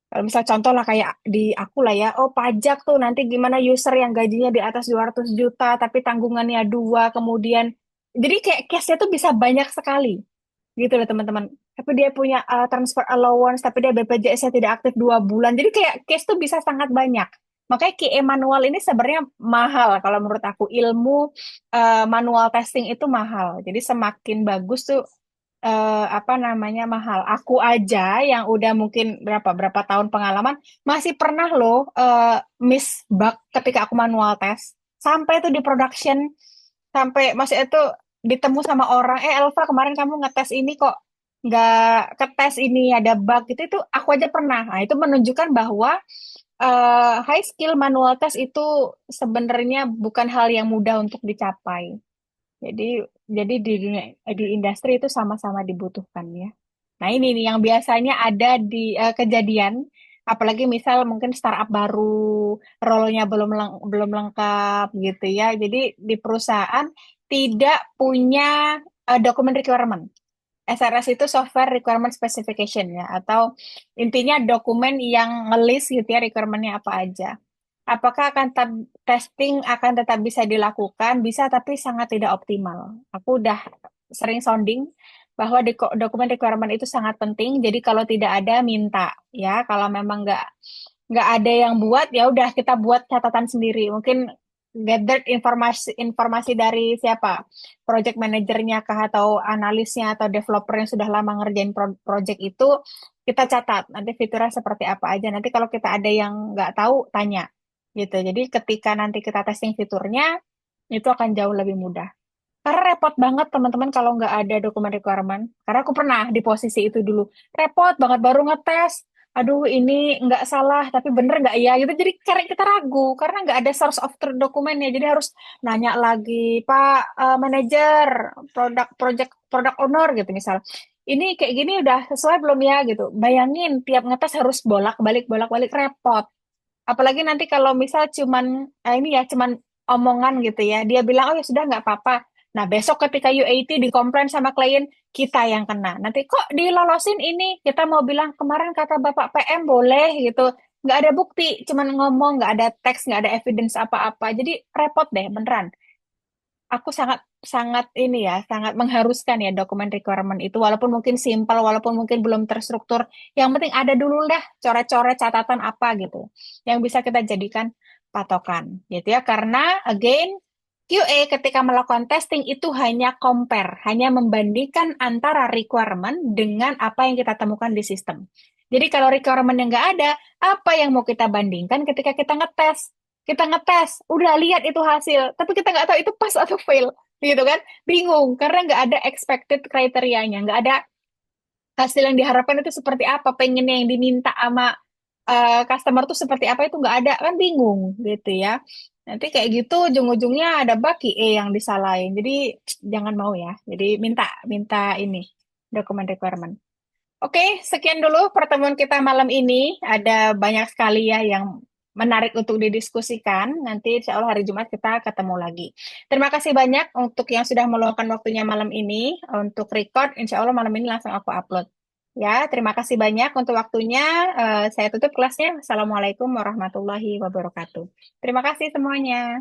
Kalau misal contoh lah kayak di aku lah ya, oh pajak tuh nanti gimana user yang gajinya di atas 200 juta tapi tanggungannya dua, kemudian jadi kayak case-nya tuh bisa banyak sekali gitu loh teman-teman. Tapi dia punya transfer allowance, tapi dia BPJS-nya tidak aktif 2 bulan. Jadi kayak case tuh bisa sangat banyak. Makanya QA manual ini sebenarnya mahal kalau menurut aku. Ilmu manual testing itu mahal. Jadi semakin bagus tuh apa namanya mahal. Aku aja yang udah mungkin berapa berapa tahun pengalaman masih pernah loh miss bug ketika aku manual test. Sampai itu di production, sampai masih itu ditemu sama orang, Elva kemarin kamu ngetes ini kok nggak ketes ini ada bug gitu, itu aku aja pernah. Nah, itu menunjukkan bahwa high skill manual test itu sebenarnya bukan hal yang mudah untuk dicapai. Jadi jadi di dunia di industri itu sama-sama dibutuhkan ya. Nah, ini nih yang biasanya ada di kejadian, apalagi misal mungkin startup baru, role-nya belum lengkap gitu ya. Jadi di perusahaan tidak punya dokumen requirement. SRS itu software requirement specification ya, atau intinya dokumen yang ngelis gitu ya requirement-nya apa aja. Apakah akan testing akan tetap bisa dilakukan? Bisa, tapi sangat tidak optimal. Aku udah sering sounding bahwa dokumen requirement itu sangat penting. Jadi kalau tidak ada minta ya. Kalau memang nggak ada yang buat ya udah kita buat catatan sendiri. Mungkin gather informasi informasi dari siapa? Project manajernya kah atau analisnya atau developer yang sudah lama ngerjain project itu kita catat. Nanti fiturnya seperti apa aja. Nanti kalau kita ada yang nggak tahu tanya gitu. Jadi ketika nanti kita testing fiturnya itu akan jauh lebih mudah. Karena repot banget teman-teman kalau nggak ada dokumen requirement. Karena aku pernah di posisi itu dulu. Repot banget baru ngetes. Aduh ini nggak salah, tapi bener nggak ya gitu. Jadi karena kita ragu, karena nggak ada source of truth dokumennya. Jadi harus nanya lagi, Pak manajer, product owner gitu misal. Ini kayak gini udah sesuai belum ya gitu. Bayangin tiap ngetes harus bolak-balik repot. Apalagi nanti kalau misal cuman ini ya cuman omongan gitu ya. Dia bilang oh ya sudah nggak apa-apa. Nah, besok ketika UAT dikomplain sama klien, kita yang kena. Nanti kok dilolosin ini? Kita mau bilang kemarin kata Bapak PM boleh gitu. Nggak ada bukti, cuman ngomong, nggak ada teks, nggak ada evidence apa-apa. Jadi repot deh, beneran. Aku sangat sangat ini ya, sangat mengharuskan ya dokumen requirement itu, walaupun mungkin simpel, walaupun mungkin belum terstruktur. Yang penting ada dulu dah coret-coret catatan apa gitu, yang bisa kita jadikan patokan, gitu ya. Karena again QA ketika melakukan testing itu hanya compare, hanya membandingkan antara requirement dengan apa yang kita temukan di sistem. Jadi kalau requirement yang nggak ada, apa yang mau kita bandingkan ketika kita ngetes? Kita ngetes, udah lihat itu hasil, tapi kita nggak tahu itu pas atau fail, gitu kan? Bingung, karena nggak ada expected kriterianya, nggak ada hasil yang diharapkan itu seperti apa, pengennya yang diminta sama customer tuh seperti apa itu nggak ada, kan bingung, gitu ya. Nanti kayak gitu, ujung-ujungnya ada bug QA yang disalahin, jadi jangan mau ya. Jadi minta, minta ini, dokumen requirement. Oke, sekian dulu pertemuan kita malam ini. Ada banyak sekali ya yang menarik untuk didiskusikan. Nanti insya Allah hari Jumat kita ketemu lagi. Terima kasih banyak untuk yang sudah meluangkan waktunya malam ini untuk record. Insya Allah malam ini langsung aku upload. Ya, terima kasih banyak untuk waktunya. Saya tutup kelasnya. Assalamualaikum warahmatullahi wabarakatuh. Terima kasih semuanya.